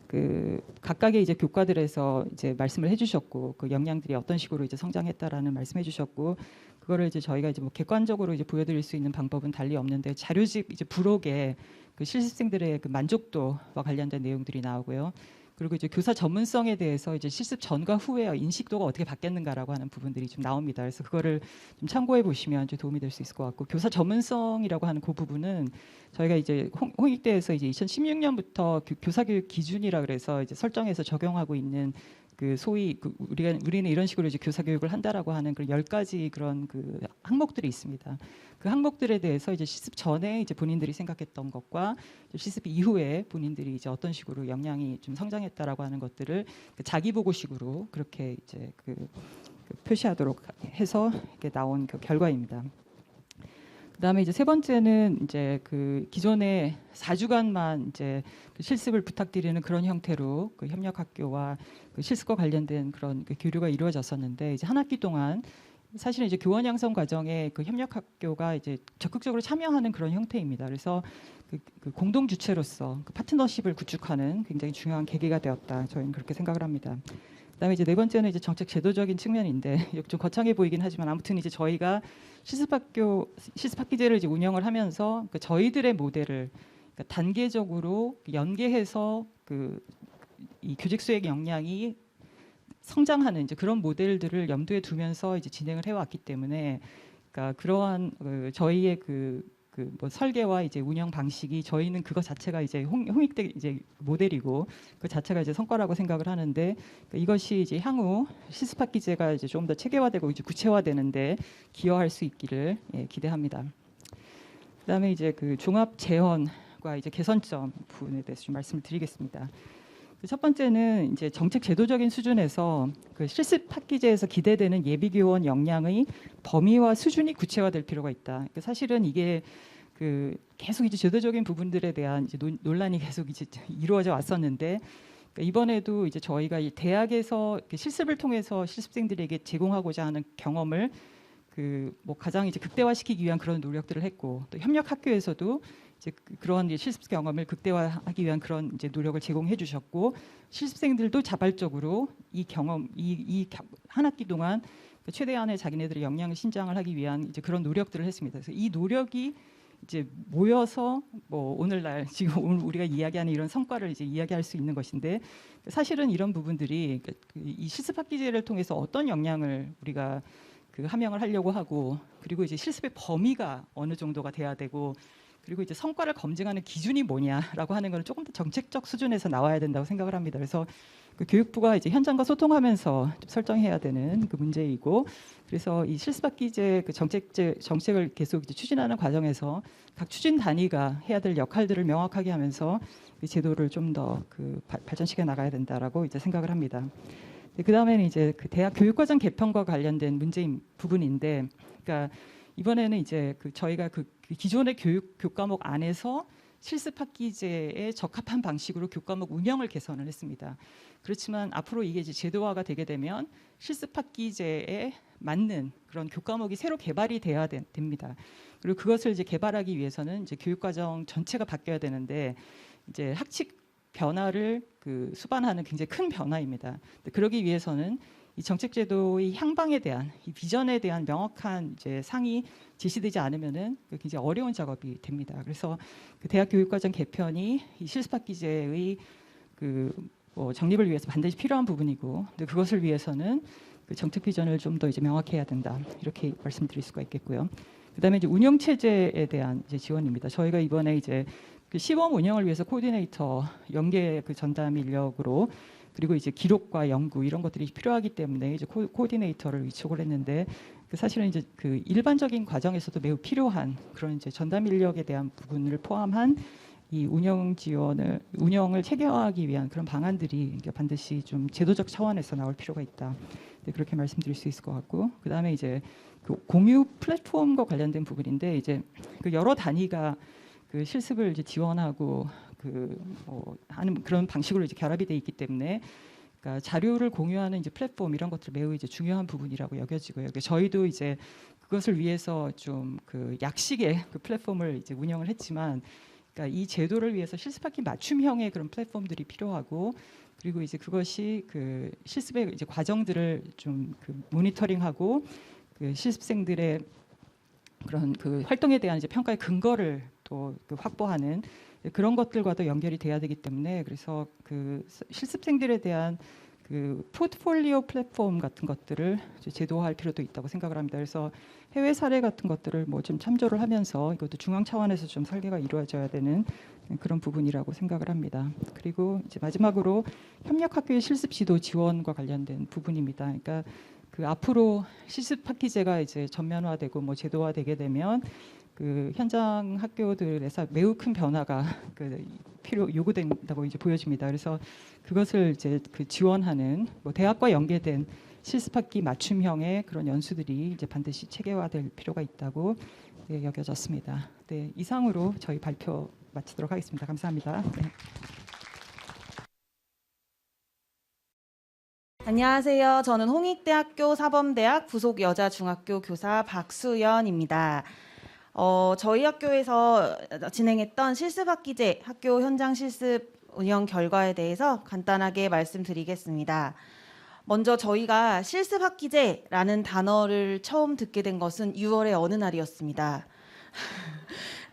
그 각각의 이제 교과들에서 이제 말씀을 해주셨고 그 역량들이 어떤 식으로 이제 성장했다라는 말씀해주셨고 그거를 이제 저희가 이제 뭐 객관적으로 이제 보여드릴 수 있는 방법은 달리 없는데 자료집 이제 부록에 그 실습생들의 그 만족도와 관련된 내용들이 나오고요. 그리고 이제 교사 전문성에 대해서 이제 실습 전과 후에 인식도가 어떻게 바뀌었는가라고 하는 부분들이 좀 나옵니다. 그래서 그거를 좀 참고해 보시면 좀 도움이 될 수 있을 것 같고 교사 전문성이라고 하는 그 부분은 저희가 이제 홍익대에서 이제 2016년부터 교사 교육 기준이라 그래서 이제 설정해서 적용하고 있는 그 소위 그 우리는 이런 식으로 이제 교사 교육을 한다라고 하는 그 10가지 그런 그 항목들이 있습니다. 그 항목들에 대해서 이제 실습 전에 이제 본인들이 생각했던 것과 실습 이후에 본인들이 이제 어떤 식으로 역량이 좀 성장했다라고 하는 것들을 그 자기 보고식으로 그렇게 이제 그 표시하도록 해서 이렇게 나온 그 결과입니다. 그다음에 이제 세 번째는 이제 그 기존에 4주간만 이제 그 실습을 부탁드리는 그런 형태로 그 협력학교와 그 실습과 관련된 그런 그 교류가 이루어졌었는데 이제 한 학기 동안 사실은 이제 교원 양성 과정에 그 협력학교가 이제 적극적으로 참여하는 그런 형태입니다. 그래서 그 공동 주체로서 그 파트너십을 구축하는 굉장히 중요한 계기가 되었다. 저희는 그렇게 생각을 합니다. 그다음에 이제 네 번째는 이제 정책 제도적인 측면인데 좀 거창해 보이긴 하지만 아무튼 이제 저희가 실습학기제를 이제 운영을 하면서 그 저희들의 모델을 그러니까 단계적으로 연계해서 이 교직 수행 역량이 성장하는 이제 그런 모델들을 염두에 두면서 이제 진행을 해왔기 때문에 그러니까 그러한 저희의 뭐 설계와 이제 운영 방식이 저희는 그거 자체가 이제 홍익대 이제 모델이고 그 자체가 이제 성과라고 생각을 하는데 그러니까 이것이 이제 향후 실습학기제가 이제 좀 더 체계화되고 이제 구체화되는데 기여할 수 있기를 기대합니다. 그다음에 이제 그 종합 재원과 이제 개선점 부분에 대해서 좀 말씀을 드리겠습니다. 첫 번째는 이제 정책 제도적인 수준에서 그 실습학기제에서 기대되는 예비교원 역량의 범위와 수준이 구체화될 필요가 있다. 그러니까 사실은 이게 계속 이제 제도적인 부분들에 대한 이제 논란이 계속 이제 이루어져 왔었는데 그러니까 이번에도 이제 저희가 이 대학에서 실습을 통해서 실습생들에게 제공하고자 하는 경험을 뭐 가장 이제 극대화시키기 위한 그런 노력들을 했고 또 협력학교에서도 이제 그런 실습 경험을 극대화하기 위한 그런 이제 노력을 제공해 주셨고 실습생들도 자발적으로 이 경험 한 학기 동안 최대한의 자기네들의 역량을 신장을 하기 위한 이제 그런 노력들을 했습니다. 그래서 이 노력이 이제 모여서 뭐 오늘날 지금 오늘 우리가 이야기하는 이런 성과를 이제 이야기할 수 있는 것인데 사실은 이런 부분들이 이 실습학기제를 통해서 어떤 역량을 우리가 함양을 하려고 하고 그리고 이제 실습의 범위가 어느 정도가 돼야 되고 그리고 이제 성과를 검증하는 기준이 뭐냐라고 하는 걸 조금 더 정책적 수준에서 나와야 된다고 생각을 합니다. 그래서 교육부가 이제 현장과 소통하면서 좀 설정해야 되는 문제이고, 그래서 이 실습학기제 정책을 계속 이제 추진하는 과정에서 각 추진 단위가 해야 될 역할들을 명확하게 하면서 이 제도를 좀 더 발전시켜 나가야 된다라고 이제 생각을 합니다. 그 다음에는 이제 대학 교육과정 개편과 관련된 문제인 부분인데, 그러니까 이번에는 이제 저희가 기존의 교과목 안에서 실습학기제에 적합한 방식으로 교과목 운영을 개선을 했습니다. 그렇지만 앞으로 이게 이제 제도화가 되게 되면 실습학기제에 맞는 그런 교과목이 새로 개발이 돼야 됩니다. 그리고 그것을 이제 개발하기 위해서는 이제 교육과정 전체가 바뀌어야 되는데 이제 학칙 변화를 수반하는 굉장히 큰 변화입니다. 그러기 위해서는 이 정책제도의 향방에 대한 이 비전에 대한 명확한 이제 상이 제시되지 않으면은 굉장히 어려운 작업이 됩니다. 그래서 대학 교육과정 개편이 이 실습학기제의 정립을 위해서 반드시 필요한 부분이고, 근데 그것을 위해서는 정책 비전을 좀 더 이제 명확해야 된다, 이렇게 말씀드릴 수가 있겠고요. 그다음에 이제 운영 체제에 대한 이제 지원입니다. 저희가 이번에 이제 시범 운영을 위해서 코디네이터 연계 전담 인력으로, 그리고 이제 기록과 연구 이런 것들이 필요하기 때문에 이제 코디네이터를 위촉을 했는데, 사실은 이제 일반적인 과정에서도 매우 필요한 그런 이제 전담 인력에 대한 부분을 포함한 이 운영을 체계화하기 위한 그런 방안들이 반드시 좀 제도적 차원에서 나올 필요가 있다, 그렇게 말씀드릴 수 있을 것 같고, 그다음에 이제 공유 플랫폼과 관련된 부분인데, 이제 여러 단위가 실습을 이제 지원하고 하는 그런 방식으로 이제 결합이 돼 있기 때문에, 그러니까 자료를 공유하는 이제 플랫폼 이런 것들 매우 이제 중요한 부분이라고 여겨지고요. 저희도 이제 그것을 위해서 좀 약식의 플랫폼을 이제 운영을 했지만, 그러니까 이 제도를 위해서 실습학기 맞춤형의 그런 플랫폼들이 필요하고, 그리고 이제 그것이 실습의 이제 과정들을 좀 모니터링하고 실습생들의 그런 활동에 대한 이제 평가의 근거를 또 확보하는 그런 것들과도 연결이 돼야 되기 때문에, 그래서 실습생들에 대한 포트폴리오 플랫폼 같은 것들을 제도화할 필요도 있다고 생각을 합니다. 그래서 해외 사례 같은 것들을 뭐 좀 참조를 하면서 이것도 중앙 차원에서 좀 설계가 이루어져야 되는 그런 부분이라고 생각을 합니다. 그리고 이제 마지막으로 협력학교의 실습 지도 지원과 관련된 부분입니다. 그러니까 앞으로 실습학기제가 이제 전면화되고 뭐 제도화되게 되면 현장 학교들에서 매우 큰 변화가 요구된다고 이제 보여집니다. 그래서 그것을 이제 지원하는 대학과 연계된 실습학기 맞춤형의 그런 연수들이 이제 반드시 체계화될 필요가 있다고 여겨졌습니다. 네, 이상으로 저희 발표 마치도록 하겠습니다. 감사합니다. 네. 안녕하세요. 저는 홍익대학교 사범대학 부속 여자중학교 교사 박수연입니다. 저희 학교에서 진행했던 실습학기제 학교 현장 실습 운영 결과에 대해서 간단하게 말씀드리겠습니다. 먼저 저희가 실습학기제라는 단어를 처음 듣게 된 것은 6월의 어느 날이었습니다.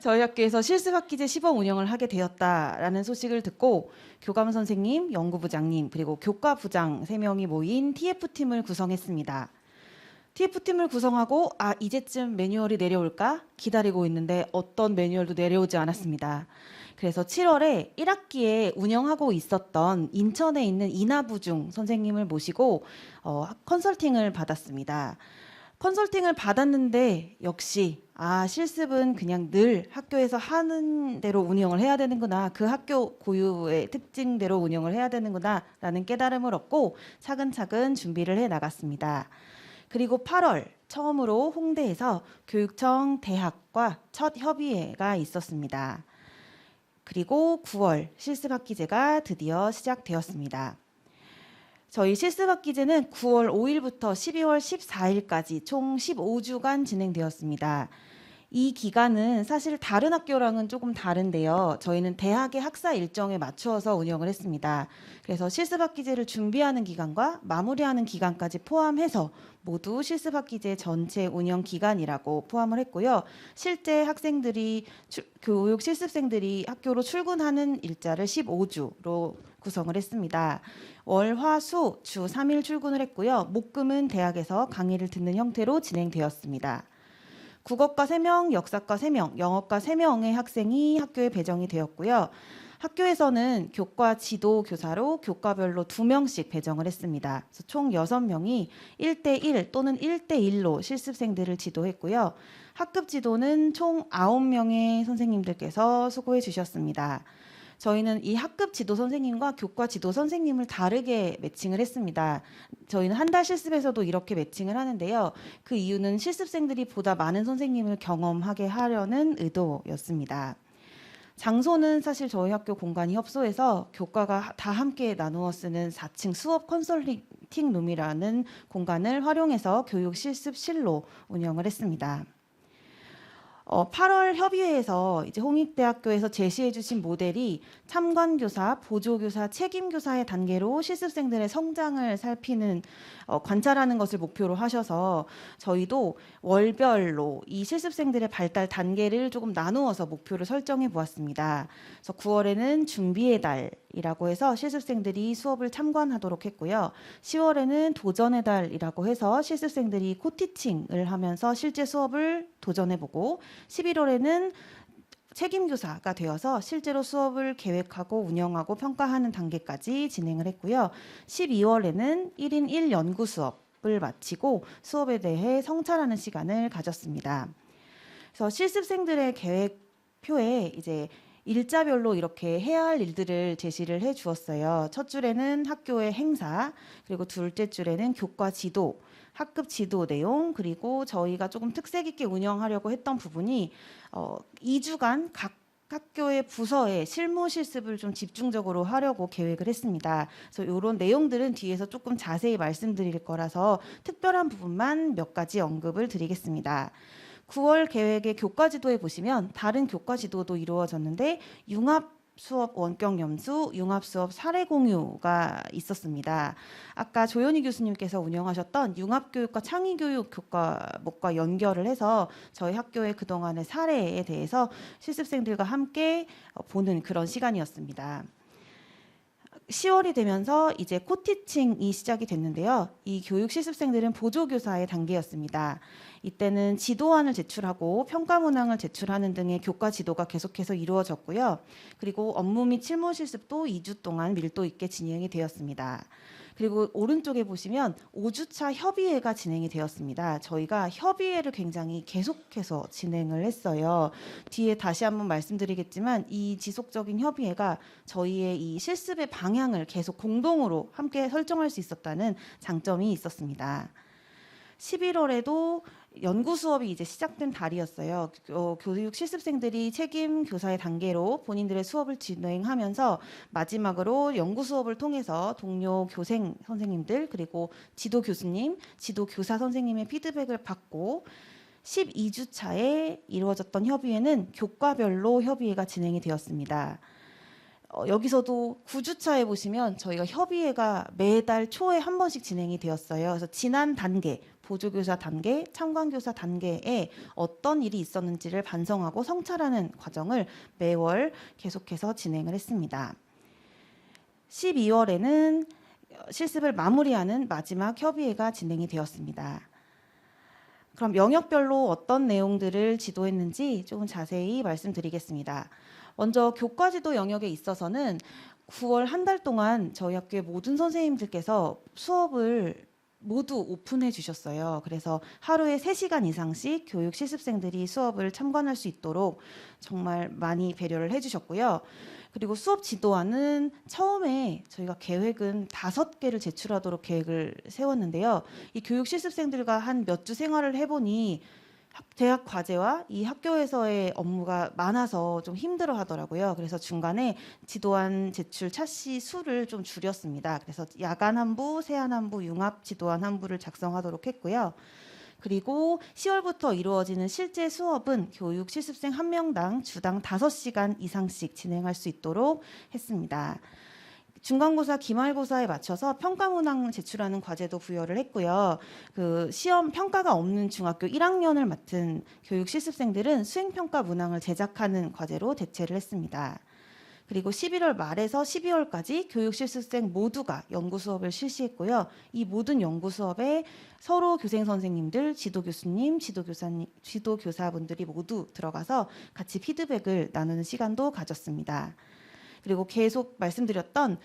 저희 학교에서 실습학기제 시범 운영을 하게 되었다라는 소식을 듣고 교감 선생님, 연구부장님, 그리고 교과부장 3명이 모인 TF팀을 구성했습니다. TF팀을 구성하고 이제쯤 매뉴얼이 내려올까 기다리고 있는데 어떤 매뉴얼도 내려오지 않았습니다. 그래서 7월에 1학기에 운영하고 있었던 인천에 있는 이나부중 선생님을 모시고 컨설팅을 받았습니다. 컨설팅을 받았는데 역시 실습은 그냥 늘 학교에서 하는 대로 운영을 해야 되는구나. 그 학교 고유의 특징대로 운영을 해야 되는구나 라는 깨달음을 얻고 차근차근 준비를 해 나갔습니다. 그리고 8월 처음으로 홍대에서 교육청 대학과 첫 협의회가 있었습니다. 그리고 9월 실습학기제가 드디어 시작되었습니다. 저희 실습학기제는 9월 5일부터 12월 14일까지 총 15주간 진행되었습니다. 이 기간은 사실 다른 학교랑은 조금 다른데요. 저희는 대학의 학사 일정에 맞추어서 운영을 했습니다. 그래서 실습학기제를 준비하는 기간과 마무리하는 기간까지 포함해서 모두 실습학기제 전체 운영 기간이라고 포함을 했고요. 실제 학생들이 교육 실습생들이 학교로 출근하는 일자를 15주로 구성을 했습니다. 월, 화, 수, 주 3일 출근을 했고요. 목금은 대학에서 강의를 듣는 형태로 진행되었습니다. 국어과 3명, 역사과 3명, 영어과 3명의 학생이 학교에 배정이 되었고요. 학교에서는 교과 지도 교사로 교과별로 2명씩 배정을 했습니다. 그래서 총 6명이 1대1 또는 1대1로 실습생들을 지도했고요. 학급 지도는 총 9명의 선생님들께서 수고해 주셨습니다. 저희는 이 학급 지도 선생님과 교과 지도 선생님을 다르게 매칭을 했습니다. 저희는 한 달 실습에서도 이렇게 매칭을 하는데요. 그 이유는 실습생들이 보다 많은 선생님을 경험하게 하려는 의도였습니다. 장소는 사실 저희 학교 공간이 협소해서 교과가 다 함께 나누어 쓰는 4층 수업 컨설팅 룸이라는 공간을 활용해서 교육 실습실로 운영을 했습니다. 8월 협의회에서 이제 홍익대학교에서 제시해 주신 모델이 참관교사, 보조교사, 책임교사의 단계로 실습생들의 성장을 살피는 관찰하는 것을 목표로 하셔서 저희도 월별로 이 실습생들의 발달 단계를 조금 나누어서 목표를 설정해 보았습니다. 그래서 9월에는 준비의 달이라고 해서 실습생들이 수업을 참관하도록 했고요. 10월에는 도전의 달이라고 해서 실습생들이 코티칭을 하면서 실제 수업을 도전해보고 11월에는 책임교사가 되어서 실제로 수업을 계획하고 운영하고 평가하는 단계까지 진행을 했고요. 12월에는 1인 1연구 수업을 마치고 수업에 대해 성찰하는 시간을 가졌습니다. 그래서 실습생들의 계획표에 이제 일자별로 이렇게 해야 할 일들을 제시를 해 주었어요. 첫 줄에는 학교의 행사, 그리고 둘째 줄에는 교과 지도, 학급 지도 내용, 그리고 저희가 조금 특색 있게 운영하려고 했던 부분이 2주간 각 학교의 부서에 실무 실습을 좀 집중적으로 하려고 계획을 했습니다. 그래서 이런 내용들은 뒤에서 조금 자세히 말씀드릴 거라서 특별한 부분만 몇 가지 언급을 드리겠습니다. 9월 계획의 교과 지도에 보시면 다른 교과 지도도 이루어졌는데 융합 수업 원격 염수, 융합 수업 사례 공유가 있었습니다. 아까 조현희 교수님께서 운영하셨던 융합교육과 창의교육 교과목과 연결을 해서 저희 학교의 그동안의 사례에 대해서 실습생들과 함께 보는 그런 시간이었습니다. 10월이 되면서 이제 코티칭이 시작이 됐는데요. 이 교육 실습생들은 보조교사의 단계였습니다. 이때는 지도안을 제출하고 평가 문항을 제출하는 등의 교과 지도가 계속해서 이루어졌고요. 그리고 업무 및 실무 실습도 2주 동안 밀도 있게 진행이 되었습니다. 그리고 오른쪽에 보시면 5주차 협의회가 진행이 되었습니다. 저희가 협의회를 굉장히 계속해서 진행을 했어요. 뒤에 다시 한번 말씀드리겠지만 이 지속적인 협의회가 저희의 이 실습의 방향을 계속 공동으로 함께 설정할 수 있었다는 장점이 있었습니다. 11월에도 연구 수업이 이제 시작된 달이었어요. 교육 실습생들이 책임 교사의 단계로 본인들의 수업을 진행하면서 마지막으로 연구 수업을 통해서 동료 교생 선생님들 그리고 지도 교수님, 지도 교사 선생님의 피드백을 받고 12주 차에 이루어졌던 협의회는 교과별로 협의회가 진행이 되었습니다. 여기서도 9주차에 보시면 저희가 협의회가 매달 초에 한 번씩 진행이 되었어요. 그래서 지난 단계, 보조교사 단계, 참관교사 단계에 어떤 일이 있었는지를 반성하고 성찰하는 과정을 매월 계속해서 진행을 했습니다. 12월에는 실습을 마무리하는 마지막 협의회가 진행이 되었습니다. 그럼 영역별로 어떤 내용들을 지도했는지 조금 자세히 말씀드리겠습니다. 먼저 교과지도 영역에 있어서는 9월 한 달 동안 저희 학교의 모든 선생님들께서 수업을 모두 오픈해 주셨어요. 그래서 하루에 3시간 이상씩 교육 실습생들이 수업을 참관할 수 있도록 정말 많이 배려를 해주셨고요. 그리고 수업 지도안은 처음에 저희가 계획은 5개를 제출하도록 계획을 세웠는데요. 이 교육 실습생들과 한 몇 주 생활을 해보니 대학 과제와 이 학교에서의 업무가 많아서 좀 힘들어 하더라고요. 그래서 중간에 지도안 제출 차시 수를 좀 줄였습니다. 그래서 야간 한부, 세안 한부, 융합 지도안 한부를 작성하도록 했고요. 그리고 10월부터 이루어지는 실제 수업은 교육 실습생 1명당 주당 5시간 이상씩 진행할 수 있도록 했습니다. 중간고사, 기말고사에 맞춰서 평가 문항 제출하는 과제도 부여를 했고요. 그 시험 평가가 없는 중학교 1학년을 맡은 교육 실습생들은 수행평가 문항을 제작하는 과제로 대체를 했습니다. 그리고 11월 말에서 12월까지 교육 실습생 모두가 연구 수업을 실시했고요. 이 모든 연구 수업에 서로 교생 선생님들, 지도 교수님, 지도교사분들이 모두 들어가서 같이 피드백을 나누는 시간도 가졌습니다. 그리고 계속 말씀드렸던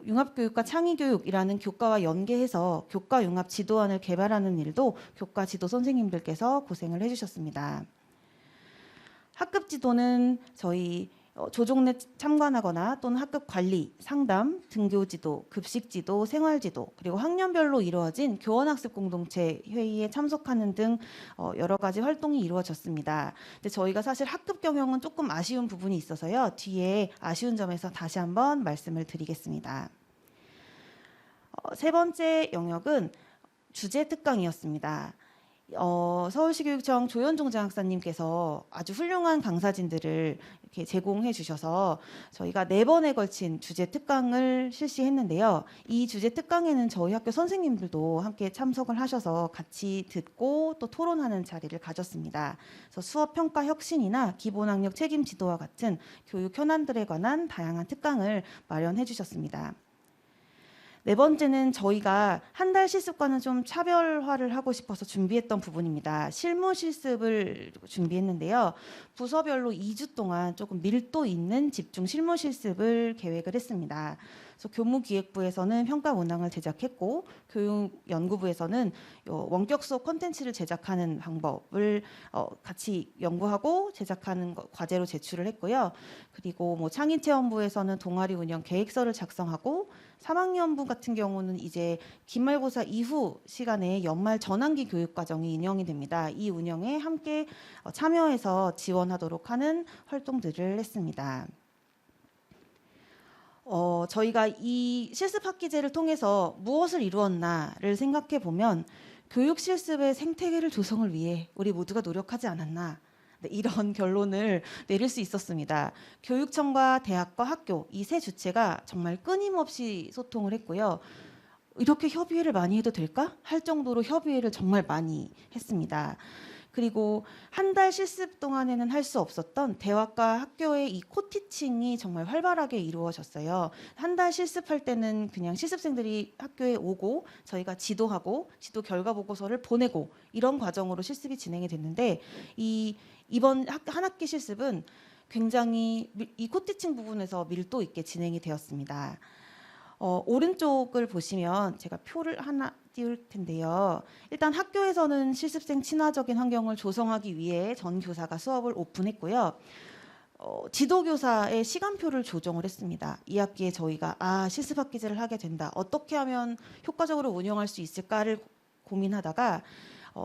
융합교육과 창의교육이라는 교과와 연계해서 교과 융합 지도안을 개발하는 일도 교과 지도 선생님들께서 고생을 해주셨습니다. 학급 지도는 저희 조종 내 참관하거나 또는 학급 관리, 상담, 등교 지도, 급식 지도, 생활 지도, 그리고 학년별로 이루어진 교원학습 공동체 회의에 참석하는 등 여러 가지 활동이 이루어졌습니다. 근데 저희가 사실 학급 경영은 조금 아쉬운 부분이 있어서요. 뒤에 아쉬운 점에서 다시 한번 말씀을 드리겠습니다. 세 번째 영역은 주제 특강이었습니다. 서울시 교육청 조현종 장학사님께서 아주 훌륭한 강사진들을 이렇게 제공해 주셔서 저희가 4번에 걸친 주제 특강을 실시했는데요. 이 주제 특강에는 저희 학교 선생님들도 함께 참석을 하셔서 같이 듣고 또 토론하는 자리를 가졌습니다. 그래서 수업 평가 혁신이나 기본학력 책임 지도와 같은 교육 현안들에 관한 다양한 특강을 마련해 주셨습니다. 4번째는 저희가 한 달 실습과는 좀 차별화를 하고 싶어서 준비했던 부분입니다. 실무 실습을 준비했는데요. 부서별로 2주 동안 조금 밀도 있는 집중 실무 실습을 계획을 했습니다. 그래서 교무기획부에서는 평가 문항을 제작했고 교육연구부에서는 원격 수업 콘텐츠를 제작하는 방법을 같이 연구하고 제작하는 과제로 제출을 했고요. 그리고 뭐 창의체험부에서는 동아리 운영 계획서를 작성하고 3학년부 같은 경우는 이제 기말고사 이후 시간에 연말 전환기 교육과정이 운영이 됩니다. 이 운영에 함께 참여해서 지원하도록 하는 활동들을 했습니다. 저희가 이 실습학기제를 통해서 무엇을 이루었나를 생각해 보면 교육 실습의 생태계를 조성을 위해 우리 모두가 노력하지 않았나, 이런 결론을 내릴 수 있었습니다. 교육청과 대학과 학교 이 세 주체가 정말 끊임없이 소통을 했고요. 이렇게 협의회를 많이 해도 될까? 할 정도로 협의회를 정말 많이 했습니다. 그리고 한 달 실습 동안에는 할 수 없었던 대학과 학교의 이 코티칭이 정말 활발하게 이루어졌어요. 한 달 실습할 때는 그냥 실습생들이 학교에 오고 저희가 지도하고 지도 결과 보고서를 보내고 이런 과정으로 실습이 진행이 됐는데 이번 한 학기 실습은 굉장히 이 코티칭 부분에서 밀도 있게 진행이 되었습니다. 오른쪽을 보시면 제가 표를 하나 띄울 텐데요. 일단 학교에서는 실습생 친화적인 환경을 조성하기 위해 전 교사가 수업을 오픈했고요. 지도교사의 시간표를 조정을 했습니다. 이 학기에 저희가 실습학기제를 하게 된다. 어떻게 하면 효과적으로 운영할 수 있을까를 고민하다가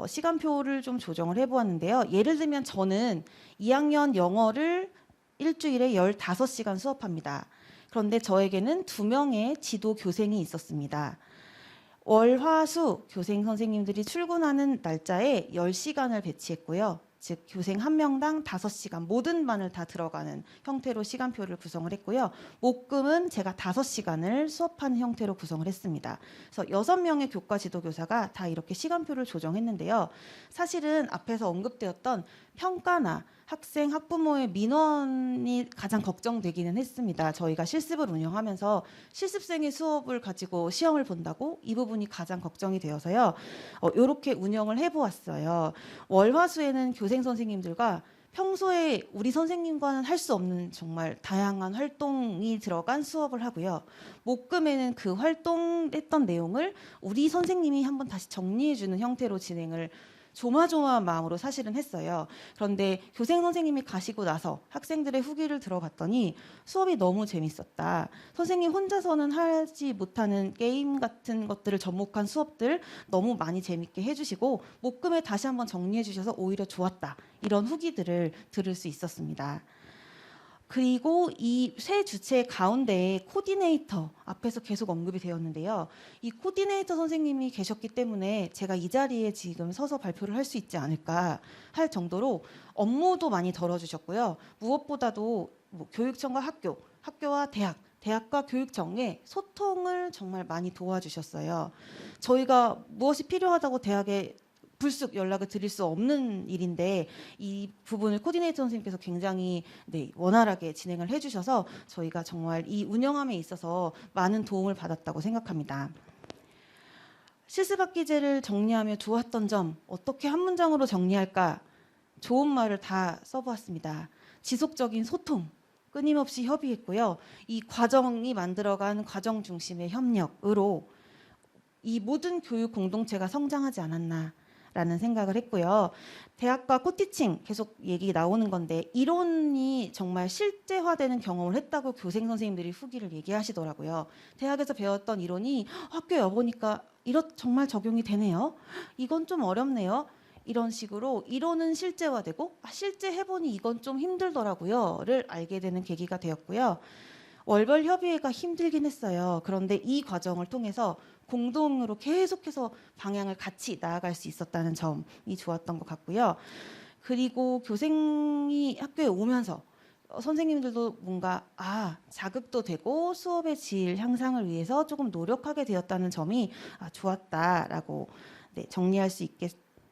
시간표를 좀 조정을 해보았는데요. 예를 들면 저는 2학년 영어를 일주일에 15시간 수업합니다. 그런데 저에게는 2명의 지도 교생이 있었습니다. 월, 화, 수 교생 선생님들이 출근하는 날짜에 10시간을 배치했고요. 즉 교생 한 명당 5시간 모든 반을 다 들어가는 형태로 시간표를 구성을 했고요. 목금은 제가 5시간을 수업하는 형태로 구성을 했습니다. 그래서 6명의 교과 지도교사가 다 이렇게 시간표를 조정했는데요. 사실은 앞에서 언급되었던 평가나 학생, 학부모의 민원이 가장 걱정되기는 했습니다. 저희가 실습을 운영하면서 실습생의 수업을 가지고 시험을 본다고 이 부분이 가장 걱정이 되어서요. 이렇게 운영을 해보았어요. 월화수에는 교생 선생님들과 평소에 우리 선생님과는 할 수 없는 정말 다양한 활동이 들어간 수업을 하고요. 목금에는 그 활동했던 내용을 우리 선생님이 한번 다시 정리해주는 형태로 진행을 조마조마한 마음으로 사실은 했어요. 그런데 교생 선생님이 가시고 나서 학생들의 후기를 들어봤더니 수업이 너무 재밌었다. 선생님 혼자서는 하지 못하는 게임 같은 것들을 접목한 수업들 너무 많이 재밌게 해주시고 목금에 다시 한번 정리해 주셔서 오히려 좋았다. 이런 후기들을 들을 수 있었습니다. 그리고 이 세 주체 가운데에 코디네이터 앞에서 계속 언급이 되었는데요. 이 코디네이터 선생님이 계셨기 때문에 제가 이 자리에 지금 서서 발표를 할 수 있지 않을까 할 정도로 업무도 많이 덜어주셨고요. 무엇보다도 교육청과 학교와 대학과 교육청의 소통을 정말 많이 도와주셨어요. 저희가 무엇이 필요하다고 대학에 불쑥 연락을 드릴 수 없는 일인데 이 부분을 코디네이터 선생님께서 굉장히 원활하게 진행을 해주셔서 저희가 정말 이 운영함에 있어서 많은 도움을 받았다고 생각합니다. 실습학기제를 정리하며 좋았던 점 어떻게 한 문장으로 정리할까? 좋은 말을 다 써보았습니다. 지속적인 소통, 끊임없이 협의했고요. 이 과정이 만들어간 과정 중심의 협력으로 이 모든 교육 공동체가 성장하지 않았나 라는 생각을 했고요. 대학과 코티칭 계속 얘기 나오는 건데 이론이 정말 실제화되는 경험을 했다고 교생 선생님들이 후기를 얘기하시더라고요. 대학에서 배웠던 이론이 학교에 와보니까 정말 적용이 되네요. 이건 좀 어렵네요. 이런 식으로 이론은 실제화되고 실제 해보니 이건 좀 힘들더라고요를 알게 되는 계기가 되었고요. 월별 협의회가 힘들긴 했어요. 그런데 이 과정을 통해서 공동으로 계속해서 방향을 같이 나아갈 수 있었다는 점이 좋았던 것 같고요. 그리고 교생이 학교에 오면서 선생님들도 뭔가 자극도 되고 수업의 질 향상을 위해서 조금 노력하게 되었다는 점이 좋았다라고 정리할 수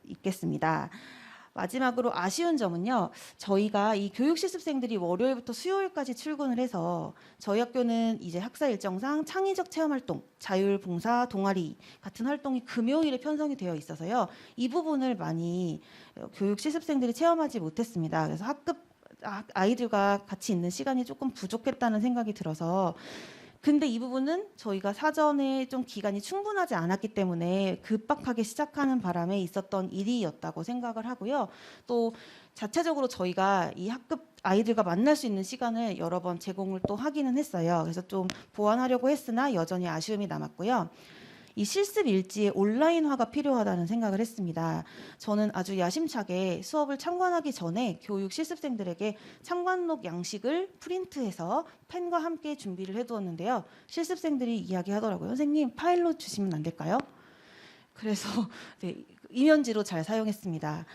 있겠습니다. 마지막으로 아쉬운 점은요. 저희가 이 교육 실습생들이 월요일부터 수요일까지 출근을 해서 저희 학교는 이제 학사 일정상 창의적 체험 활동, 자율봉사, 동아리 같은 활동이 금요일에 편성이 되어 있어서요. 이 부분을 많이 교육 실습생들이 체험하지 못했습니다. 그래서 학급 아이들과 같이 있는 시간이 조금 부족했다는 생각이 들어서 근데 이 부분은 저희가 사전에 좀 기간이 충분하지 않았기 때문에 급박하게 시작하는 바람에 있었던 일이었다고 생각을 하고요. 또 자체적으로 저희가 이 학급 아이들과 만날 수 있는 시간을 여러 번 제공을 또 하기는 했어요. 그래서 좀 보완하려고 했으나 여전히 아쉬움이 남았고요. 이 실습 일지의 온라인화가 필요하다는 생각을 했습니다. 저는 아주 야심차게 수업을 참관하기 전에 교육 실습생들에게 참관록 양식을 프린트해서 펜과 함께 준비를 해두었는데요. 실습생들이 이야기하더라고요. 선생님 파일로 주시면 안 될까요? 그래서 이면지로 잘 사용했습니다.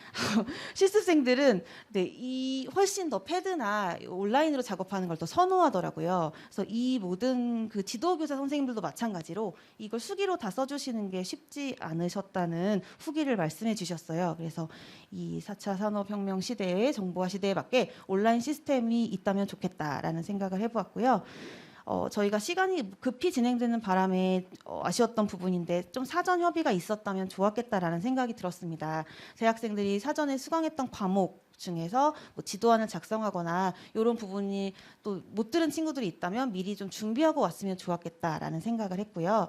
실습생들은 이 훨씬 더 패드나 온라인으로 작업하는 걸 더 선호하더라고요. 그래서 이 모든 그 지도교사 선생님들도 마찬가지로 이걸 수기로 다 써주시는 게 쉽지 않으셨다는 후기를 말씀해 주셨어요. 그래서 이 4차 산업혁명 시대의 정보화 시대에 맞게 온라인 시스템이 있다면 좋겠다라는 생각을 해보았고요. 저희가 시간이 급히 진행되는 바람에 아쉬웠던 부분인데 좀 사전 협의가 있었다면 좋았겠다라는 생각이 들었습니다. 재학생들이 사전에 수강했던 과목 중에서 지도안을 작성하거나 이런 부분이 또 못 들은 친구들이 있다면 미리 좀 준비하고 왔으면 좋았겠다라는 생각을 했고요.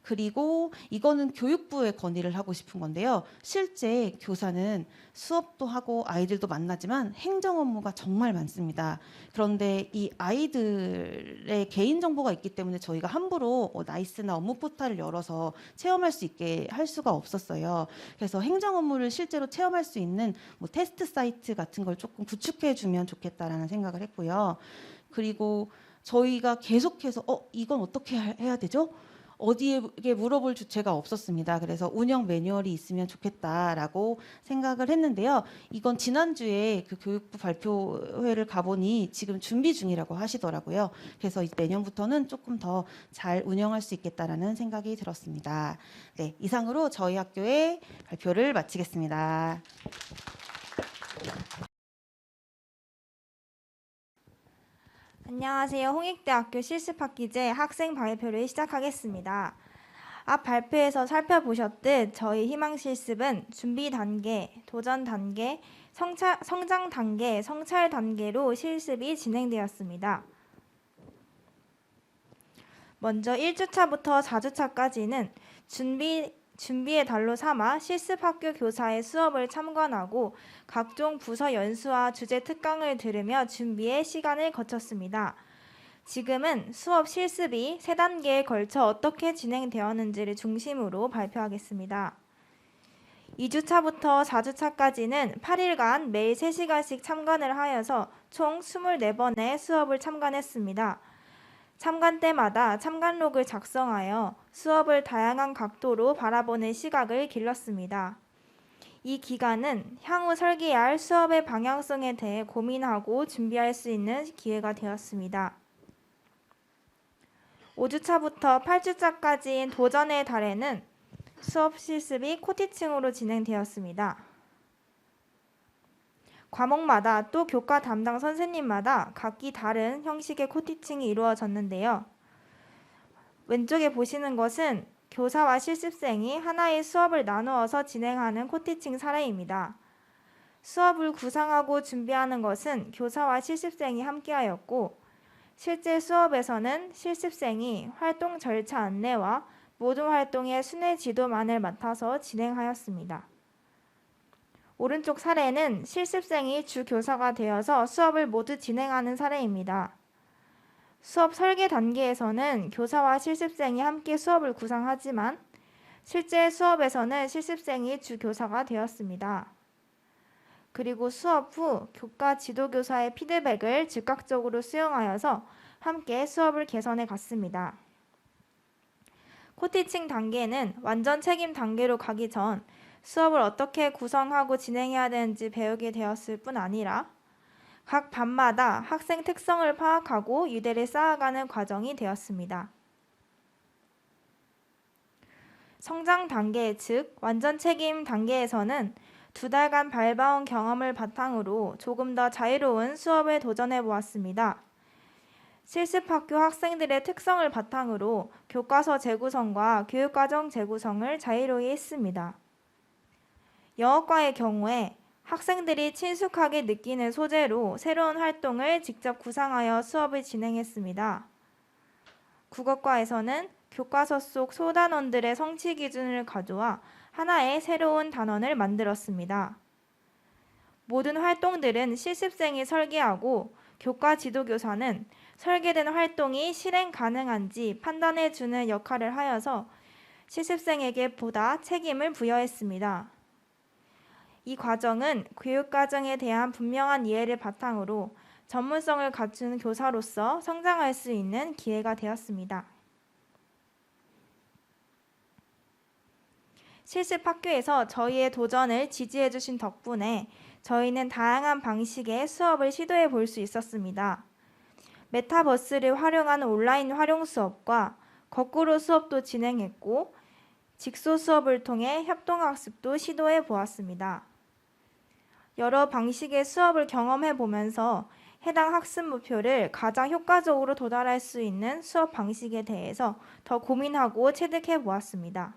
그리고 이거는 교육부에 건의를 하고 싶은 건데요. 실제 교사는 수업도 하고 아이들도 만나지만 행정 업무가 정말 많습니다. 그런데 이 아이들의 개인정보가 있기 때문에 저희가 함부로 나이스나 업무 포탈을 열어서 체험할 수 있게 할 수가 없었어요. 그래서 행정 업무를 실제로 체험할 수 있는 테스트 사이트 같은 걸 조금 구축해 주면 좋겠다라는 생각을 했고요. 그리고 저희가 계속해서 이건 어떻게 해야 되죠? 어디에 물어볼 주체가 없었습니다. 그래서 운영 매뉴얼이 있으면 좋겠다라고 생각을 했는데요. 이건 지난주에 그 교육부 발표회를 가보니 지금 준비 중이라고 하시더라고요. 그래서 내년부터는 조금 더 잘 운영할 수 있겠다라는 생각이 들었습니다. 네, 이상으로 저희 학교의 발표를 마치겠습니다. 안녕하세요. 홍익대학교 실습학기제 학생 발표를 시작하겠습니다. 앞 발표에서 살펴보셨듯 저희 희망실습은 준비 단계, 도전 단계, 성장 단계, 성찰 단계로 실습이 진행되었습니다. 먼저 1주차부터 4주차까지는 준비의 달로 삼아 실습학교 교사의 수업을 참관하고 각종 부서 연수와 주제 특강을 들으며 준비의 시간을 거쳤습니다. 지금은 수업 실습이 3단계에 걸쳐 어떻게 진행되었는지를 중심으로 발표하겠습니다. 2주차부터 4주차까지는 8일간 매일 3시간씩 참관을 하여서 총 24번의 수업을 참관했습니다. 참관 때마다 참관록을 작성하여 수업을 다양한 각도로 바라보는 시각을 길렀습니다. 이 기간은 향후 설계할 수업의 방향성에 대해 고민하고 준비할 수 있는 기회가 되었습니다. 5주차부터 8주차까지인 도전의 달에는 수업 실습이 코티칭으로 진행되었습니다. 과목마다 또 교과 담당 선생님마다 각기 다른 형식의 코티칭이 이루어졌는데요. 왼쪽에 보시는 것은 교사와 실습생이 하나의 수업을 나누어서 진행하는 코티칭 사례입니다. 수업을 구상하고 준비하는 것은 교사와 실습생이 함께하였고 실제 수업에서는 실습생이 활동 절차 안내와 모든 활동의 순회 지도만을 맡아서 진행하였습니다. 오른쪽 사례는 실습생이 주 교사가 되어서 수업을 모두 진행하는 사례입니다. 수업 설계 단계에서는 교사와 실습생이 함께 수업을 구상하지만 실제 수업에서는 실습생이 주 교사가 되었습니다. 그리고 수업 후 교과 지도교사의 피드백을 즉각적으로 수용하여서 함께 수업을 개선해 갔습니다. 코티칭 단계는 완전 책임 단계로 가기 전 수업을 어떻게 구성하고 진행해야 되는지 배우게 되었을 뿐 아니라 각 반마다 학생 특성을 파악하고 유대를 쌓아가는 과정이 되었습니다. 성장 단계, 즉 완전 책임 단계에서는 2달간 밟아온 경험을 바탕으로 조금 더 자유로운 수업에 도전해 보았습니다. 실습학교 학생들의 특성을 바탕으로 교과서 재구성과 교육과정 재구성을 자유로이 했습니다. 영어과의 경우에 학생들이 친숙하게 느끼는 소재로 새로운 활동을 직접 구상하여 수업을 진행했습니다. 국어과에서는 교과서 속 소단원들의 성취 기준을 가져와 하나의 새로운 단원을 만들었습니다. 모든 활동들은 실습생이 설계하고 교과 지도교사는 설계된 활동이 실행 가능한지 판단해주는 역할을 하여서 실습생에게 보다 책임을 부여했습니다. 이 과정은 교육과정에 대한 분명한 이해를 바탕으로 전문성을 갖춘 교사로서 성장할 수 있는 기회가 되었습니다. 실습학교에서 저희의 도전을 지지해 주신 덕분에 저희는 다양한 방식의 수업을 시도해 볼 수 있었습니다. 메타버스를 활용한 온라인 활용 수업과 거꾸로 수업도 진행했고 직소 수업을 통해 협동학습도 시도해 보았습니다. 여러 방식의 수업을 경험해 보면서 해당 학습 목표를 가장 효과적으로 도달할 수 있는 수업 방식에 대해서 더 고민하고 체득해 보았습니다.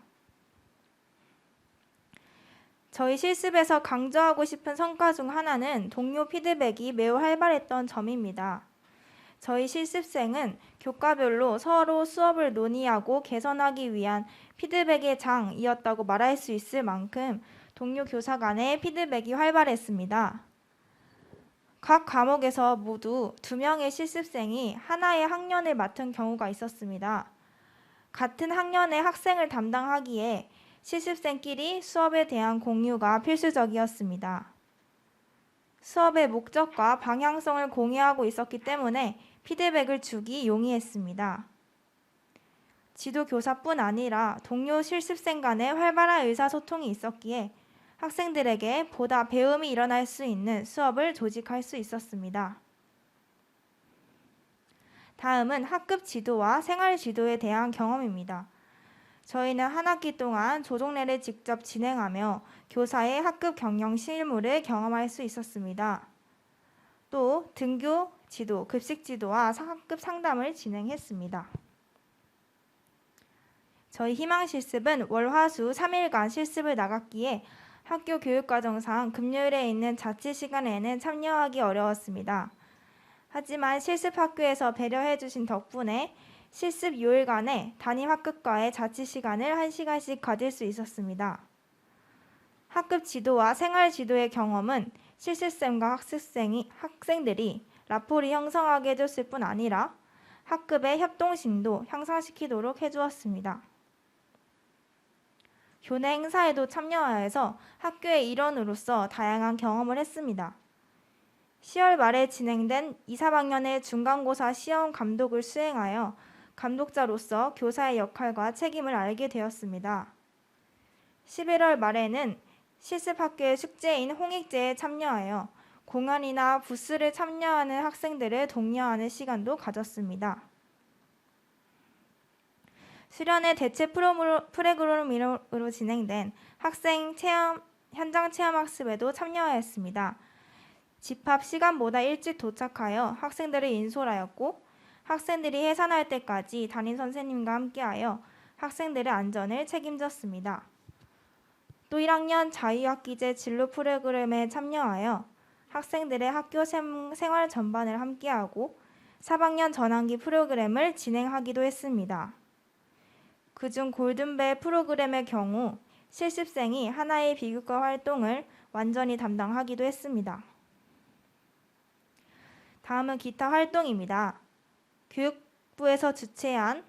저희 실습에서 강조하고 싶은 성과 중 하나는 동료 피드백이 매우 활발했던 점입니다. 저희 실습생은 교과별로 서로 수업을 논의하고 개선하기 위한 피드백의 장이었다고 말할 수 있을 만큼 동료 교사 간의 피드백이 활발했습니다. 각 과목에서 모두 2명의 실습생이 하나의 학년을 맡은 경우가 있었습니다. 같은 학년의 학생을 담당하기에 실습생끼리 수업에 대한 공유가 필수적이었습니다. 수업의 목적과 방향성을 공유하고 있었기 때문에 피드백을 주기 용이했습니다. 지도교사뿐 아니라 동료 실습생 간의 활발한 의사소통이 있었기에 학생들에게 보다 배움이 일어날 수 있는 수업을 조직할 수 있었습니다. 다음은 학급 지도와 생활 지도에 대한 경험입니다. 저희는 한 학기 동안 조종례를 직접 진행하며 교사의 학급 경영 실무를 경험할 수 있었습니다. 또 등교 지도, 급식 지도와 학급 상담을 진행했습니다. 저희 희망 실습은 월, 화, 수 3일간 실습을 나갔기에 학교 교육과정상 금요일에 있는 자치 시간에는 참여하기 어려웠습니다. 하지만 실습학교에서 배려해 주신 덕분에 실습 요일간에 담임 학급과의 자치 시간을 1시간씩 가질 수 있었습니다. 학급 지도와 생활 지도의 경험은 실습생과 학생들이 라포를 형성하게 해줬을 뿐 아니라 학급의 협동심도 향상시키도록 해주었습니다. 교내 행사에도 참여하여서 학교의 일원으로서 다양한 경험을 했습니다. 10월 말에 진행된 2, 3학년의 중간고사 시험 감독을 수행하여 감독자로서 교사의 역할과 책임을 알게 되었습니다. 11월 말에는 실습학교의 숙제인 홍익제에 참여하여 공연이나 부스를 참여하는 학생들을 독려하는 시간도 가졌습니다. 수련회 대체 프로그램으로 진행된 현장 체험 학습에도 참여하였습니다. 집합 시간보다 일찍 도착하여 학생들을 인솔하였고 학생들이 해산할 때까지 담임 선생님과 함께하여 생들의 안전을 책임졌습니다. 또 1학년 자유학기제 진로 프로그램에 참여하여 학생들의 학교 생활 전반을 함께하고 3학년 전환기 프로그램을 진행하기도 했습니다. 그중 골든벨 프로그램의 경우 실습생이 하나의 비교과 활동을 완전히 담당하기도 했습니다. 다음은 기타 활동입니다. 교육청에서 주최한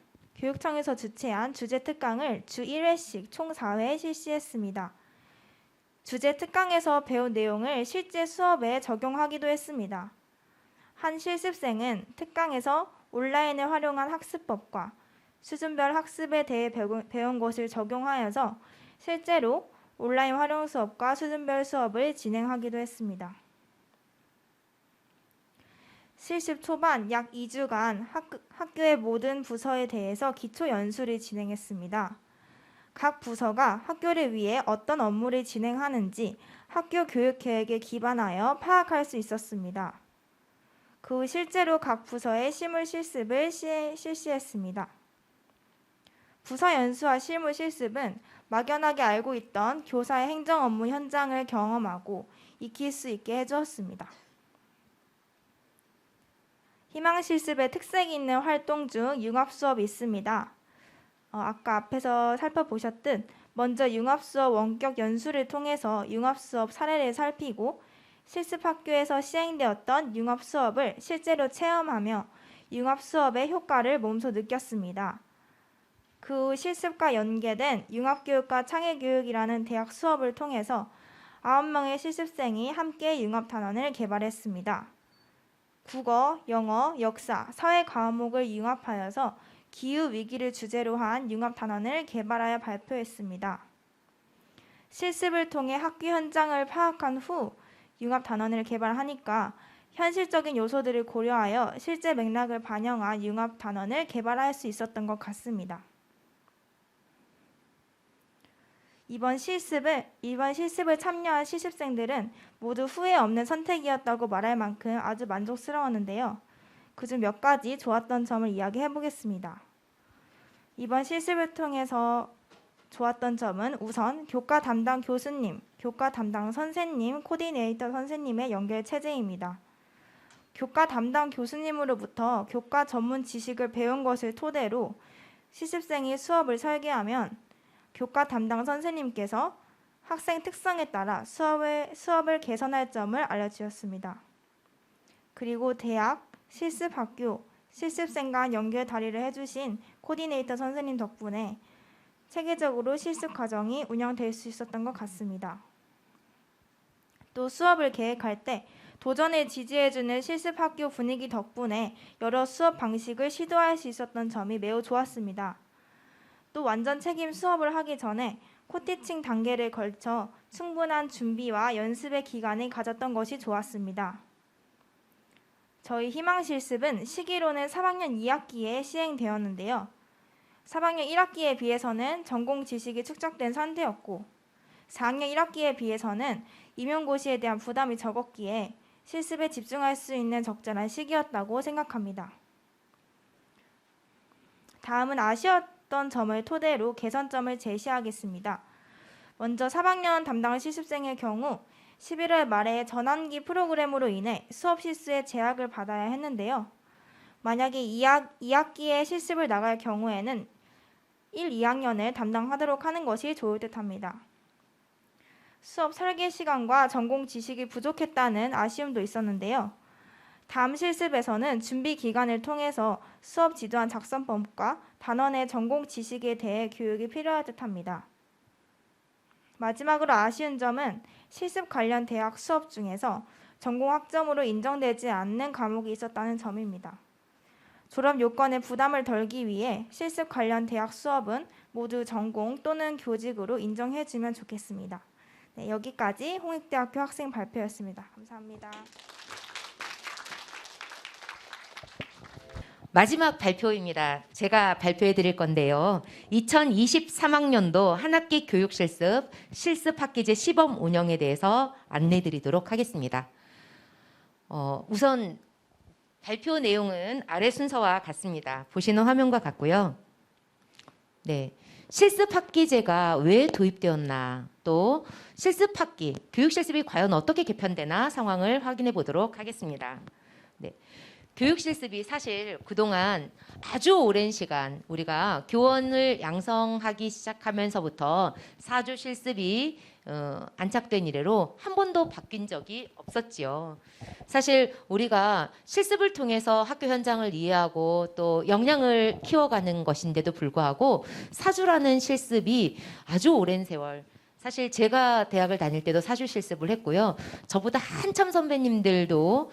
주제 특강을 주 1회씩 총 4회 실시했습니다. 주제 특강에서 배운 내용을 실제 수업에 적용하기도 했습니다. 한 실습생은 특강에서 온라인을 활용한 학습법과 수준별 학습에 대해 배운 것을 적용하여서 실제로 온라인 활용 수업과 수준별 수업을 진행하기도 했습니다. 실습 초반 약 2주간 학교의 모든 부서에 대해서 기초 연수를 진행했습니다. 각 부서가 학교를 위해 어떤 업무를 진행하는지 학교 교육 계획에 기반하여 파악할 수 있었습니다. 그 후 실제로 각 부서의 실무 실습을 실시했습니다. 부서 연수와 실무 실습은 막연하게 알고 있던 교사의 행정 업무 현장을 경험하고 익힐 수 있게 해주었습니다. 희망 실습의 특색이 있는 활동 중 융합 수업이 있습니다. 아까 앞에서 살펴보셨듯 먼저 융합 수업 원격 연수를 통해서 융합 수업 사례를 살피고 실습 학교에서 시행되었던 융합 수업을 실제로 체험하며 융합 수업의 효과를 몸소 느꼈습니다. 그 후 실습과 연계된 융합교육과 창의교육이라는 대학 수업을 통해서 9명의 실습생이 함께 융합 단원을 개발했습니다. 국어, 영어, 역사, 사회 과목을 융합하여서 기후위기를 주제로 한 융합 단원을 개발하여 발표했습니다. 실습을 통해 학교 현장을 파악한 후 융합 단원을 개발하니까 현실적인 요소들을 고려하여 실제 맥락을 반영한 융합 단원을 개발할 수 있었던 것 같습니다. 이번 실습을 참여한 실습생들은 모두 후회 없는 선택이었다고 말할 만큼 아주 만족스러웠는데요. 그중 몇 가지 좋았던 점을 이야기해 보겠습니다. 이번 실습을 통해서 좋았던 점은 우선 교과 담당 교수님, 교과 담당 선생님, 코디네이터 선생님의 연결 체제입니다. 교과 담당 교수님으로부터 교과 전문 지식을 배운 것을 토대로 실습생이 수업을 설계하면 교과 담당 선생님께서 학생 특성에 따라 수업을 개선할 점을 알려주셨습니다. 그리고 대학, 실습학교, 실습생 간 연결 다리를 해주신 코디네이터 선생님 덕분에 체계적으로 실습 과정이 운영될 수 있었던 것 같습니다. 또 수업을 계획할 때 도전을 지지해주는 실습학교 분위기 덕분에 여러 수업 방식을 시도할 수 있었던 점이 매우 좋았습니다. 또 완전 책임 수업을 하기 전에 코티칭 단계를 걸쳐 충분한 준비와 연습의 기간을 가졌던 것이 좋았습니다. 저희 희망실습은 시기로는 3학년 2학기에 시행되었는데요. 3학년 1학기에 비해서는 전공 지식이 축적된 상태였고 4학년 1학기에 비해서는 임용고시에 대한 부담이 적었기에 실습에 집중할 수 있는 적절한 시기였다고 생각합니다. 다음은 아쉬웠던 점을 토대로 개선점을 제시하겠습니다. 먼저 3학년 담당 실습생의 경우 11월 말에 전환기 프로그램으로 인해 수업 실수에 제약을 받아야 했는데요. 만약에 2학기에 실습을 나갈 경우에는 1, 2학년을 담당하도록 하는 것이 좋을 듯합니다. 수업 설계 시간과 전공 지식이 부족했다는 아쉬움도 있었는데요. 다음 실습에서는 준비 기간을 통해서 수업 지도안 작성법과 단원의 전공 지식에 대해 교육이 필요할 듯합니다. 마지막으로 아쉬운 점은 실습 관련 대학 수업 중에서 전공 학점으로 인정되지 않는 과목이 있었다는 점입니다. 졸업 요건의 부담을 덜기 위해 실습 관련 대학 수업은 모두 전공 또는 교직으로 인정해주면 좋겠습니다. 네, 여기까지 홍익대학교 학생 발표였습니다. 감사합니다. 마지막 발표입니다. 제가 발표해 드릴 건데요. 2023학년도 한 학기 교육 실습 학기제 시범 운영에 대해서 안내 드리도록 하겠습니다. 우선 발표 내용은 아래 순서와 같습니다. 보시는 화면과 같고요. 네, 실습 학기제가 왜 도입되었나, 또 실습 학기, 교육 실습이 과연 어떻게 개편되나 상황을 확인해 보도록 하겠습니다. 네. 교육 실습이 사실 그동안 아주 오랜 시간 우리가 교원을 양성하기 시작하면서부터 4주 실습이 안착된 이래로 한 번도 바뀐 적이 없었지요. 사실 우리가 실습을 통해서 학교 현장을 이해하고 또 역량을 키워가는 것인데도 불구하고 4주라는 실습이 아주 오랜 세월, 사실 제가 대학을 다닐 때도 4주 실습을 했고요. 저보다 한참 선배님들도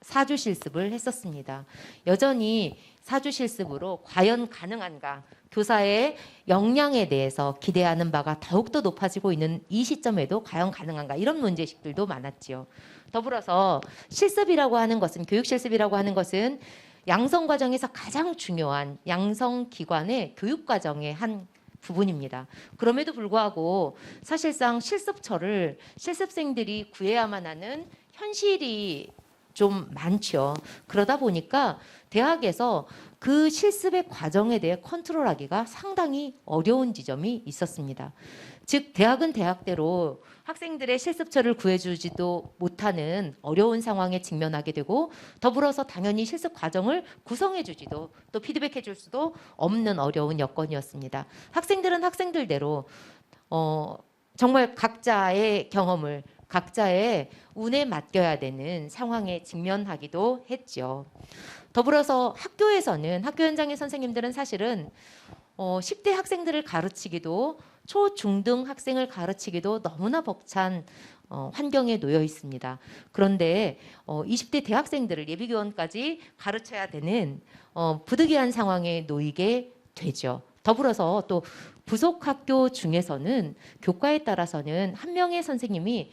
4주 실습을 했었습니다. 여전히 4주 실습으로 과연 가능한가, 교사의 역량에 대해서 기대하는 바가 더욱더 높아지고 있는 이 시점에도 과연 가능한가, 이런 문제식들도 많았지요. 더불어서 실습이라고 하는 것은, 교육 실습이라고 하는 것은 양성 과정에서 가장 중요한 양성 기관의 교육 과정의 한 부분입니다. 그럼에도 불구하고 사실상 실습처를 실습생들이 구해야만 하는 현실이 좀 많죠. 그러다 보니까 대학에서 그 실습의 과정에 대해 컨트롤하기가 상당히 어려운 지점이 있었습니다. 즉 대학은 대학대로 학생들의 실습처를 구해주지도 못하는 어려운 상황에 직면하게 되고, 더불어서 당연히 실습 과정을 구성해주지도 또 피드백해줄 수도 없는 어려운 여건이었습니다. 학생들은 학생들대로 정말 각자의 경험을, 각자의 운에 맡겨야 되는 상황에 직면하기도 했죠. 더불어서 학교에서는, 학교 현장의 선생님들은 사실은 10대 학생들을 가르치기도, 초, 중등 학생을 가르치기도 너무나 벅찬 환경에 놓여 있습니다. 그런데 20대 대학생들을 예비교원까지 가르쳐야 되는 부득이한 상황에 놓이게 되죠. 더불어서 또 부속 학교 중에서는 교과에 따라서는 한 명의 선생님이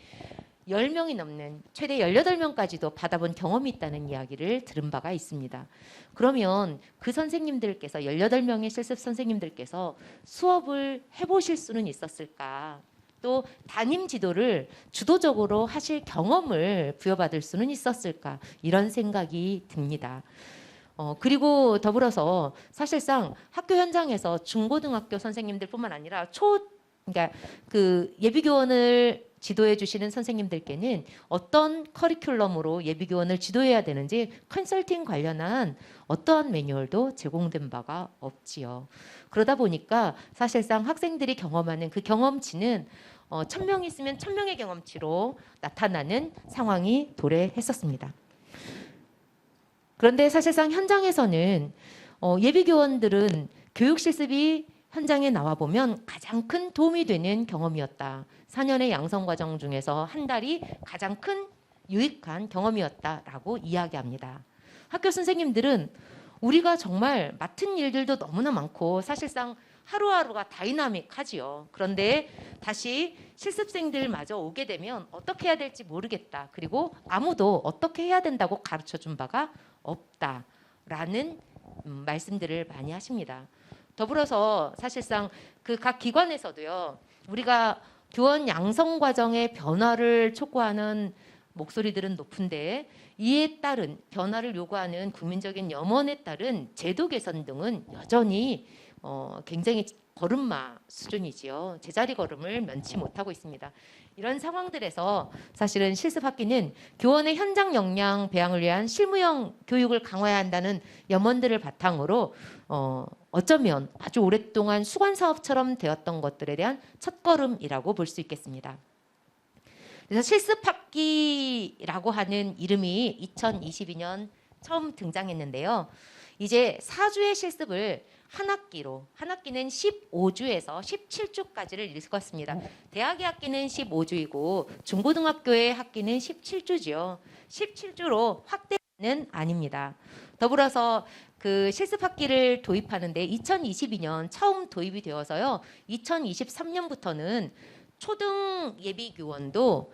10명이 넘는, 최대 18명까지도 받아본 경험이 있다는 이야기를 들은 바가 있습니다. 그러면 그 선생님들께서, 18명의 실습 선생님들께서 수업을 해보실 수는 있었을까? 또 담임 지도를 주도적으로 하실 경험을 부여받을 수는 있었을까? 이런 생각이 듭니다. 그리고 더불어서 사실상 학교 현장에서 중고등학교 선생님들뿐만 아니라 그러니까 그 예비교원을 지도해 주시는 선생님들께는 어떤 커리큘럼으로 예비교원을 지도해야 되는지 컨설팅 관련한 어떠한 매뉴얼도 제공된 바가 없지요. 그러다 보니까 사실상 학생들이 경험하는 그 경험치는 1000명 있으면 1000명의 경험치로 나타나는 상황이 도래했었습니다. 그런데 사실상 현장에서는 예비교원들은 교육 실습이 현장에 나와보면 가장 큰 도움이 되는 경험이었다. 4년의 양성 과정 중에서 한 달이 가장 큰 유익한 경험이었다라고 이야기합니다. 학교 선생님들은 우리가 정말 맡은 일들도 너무나 많고 사실상 하루하루가 다이나믹하지요. 그런데 다시 실습생들마저 오게 되면 어떻게 해야 될지 모르겠다. 그리고 아무도 어떻게 해야 된다고 가르쳐 준 바가 없다라는 말씀들을 많이 하십니다. 더불어서 사실상 그 각 기관에서도요. 우리가 교원 양성 과정의 변화를 촉구하는 목소리들은 높은데 이에 따른 변화를 요구하는 국민적인 염원에 따른 제도 개선 등은 여전히 굉장히 걸음마 수준이지요. 제자리 걸음을 면치 못하고 있습니다. 이런 상황들에서 사실은 실습학기는 교원의 현장 역량 배양을 위한 실무형 교육을 강화해야 한다는 염원들을 바탕으로 어쩌면 아주 오랫동안 수관 사업처럼 되었던 것들에 대한 첫걸음이라고 볼 수 있겠습니다. 그래서 실습학기라고 하는 이름이 2022년 처음 등장했는데요. 이제 4주의 실습을 한 학기는 15주에서 17주까지를 일컫습니다. 대학의 학기는 15주이고 중고등학교의 학기는 17주지요. 17주로 확대는 아닙니다. 더불어서 그 실습학기를 도입하는데 2022년 처음 도입이 되어서요. 2023년부터는 초등 예비교원도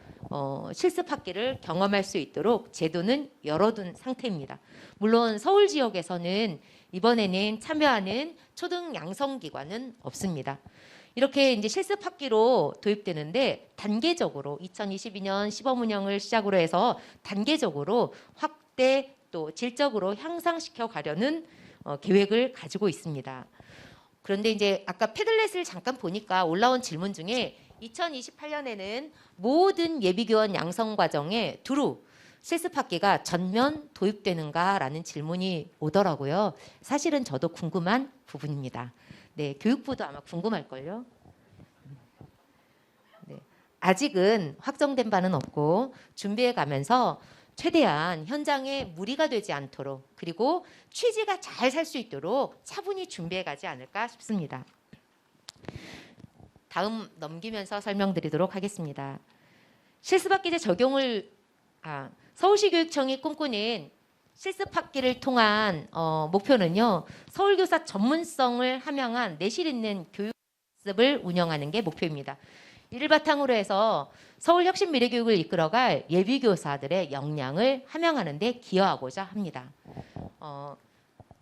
실습학기를 경험할 수 있도록 제도는 열어둔 상태입니다. 물론 서울 지역에서는 이번에는 참여하는 초등 양성기관은 없습니다. 이렇게 이제 실습학기로 도입되는데 단계적으로 2022년 시범 운영을 시작으로 해서 단계적으로 확대 또 질적으로 향상시켜 가려는 계획을 가지고 있습니다. 그런데 이제 아까 패들렛을 잠깐 보니까 올라온 질문 중에 2028년에는 모든 예비교원 양성 과정에 두루 실습학기가 전면 도입되는가라는 질문이 오더라고요. 사실은 저도 궁금한 부분입니다. 네, 교육부도 아마 궁금할걸요. 네, 아직은 확정된 바는 없고 준비해 가면서 최대한 현장에 무리가 되지 않도록 그리고 취지가 잘 살 수 있도록 차분히 준비해 가지 않을까 싶습니다. 다음 넘기면서 설명드리도록 하겠습니다. 실습학기제 적용을 서울시 교육청이 꿈꾸는 실습학기를 통한 목표는요. 서울교사 전문성을 함양한 내실 있는 교육습을 운영하는 게 목표입니다. 이를 바탕으로 해서 서울혁신미래교육을 이끌어갈 예비교사들의 역량을 함양하는 데 기여하고자 합니다.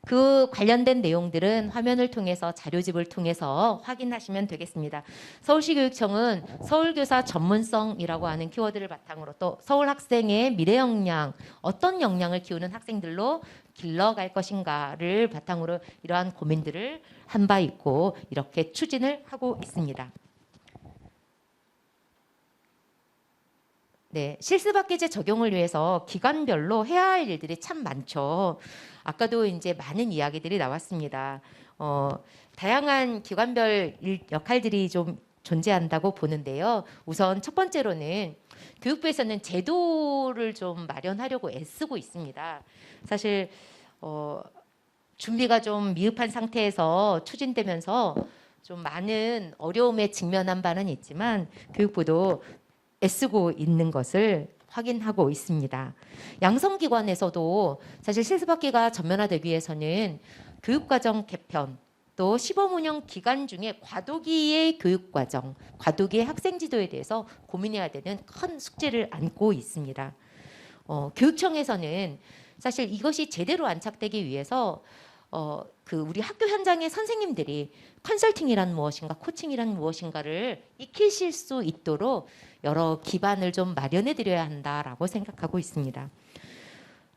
그 관련된 내용들은 화면을 통해서 자료집을 통해서 확인하시면 되겠습니다. 서울시 교육청은 서울교사 전문성이라고 하는 키워드를 바탕으로 또 서울 학생의 미래 역량, 어떤 역량을 키우는 학생들로 길러갈 것인가를 바탕으로 이러한 고민들을 한 바 있고 이렇게 추진을 하고 있습니다. 네, 실습학기제 적용을 위해서 기관별로 해야 할 일들이 참 많죠. 아까도 이제 많은 이야기들이 나왔습니다. 다양한 기관별 역할들이 좀 존재한다고 보는데요. 우선 첫 번째로는 교육부에서는 제도를 좀 마련하려고 애쓰고 있습니다. 사실 준비가 좀 미흡한 상태에서 추진되면서 좀 많은 어려움에 직면한 바는 있지만 교육부도 애쓰고 있는 것을 확인하고 있습니다. 양성기관에서도 사실 실습학기가 전면화되기 위해서는 교육과정 개편 또 시범운영 기간 중에 과도기의 교육과정, 과도기의 학생지도에 대해서 고민해야 되는 큰 숙제를 안고 있습니다. 교육청에서는 사실 이것이 제대로 안착되기 위해서 우리 학교 현장의 선생님들이 컨설팅이란 무엇인가, 코칭이란 무엇인가를 익히실 수 있도록 여러 기반을 좀 마련해 드려야 한다라고 생각하고 있습니다.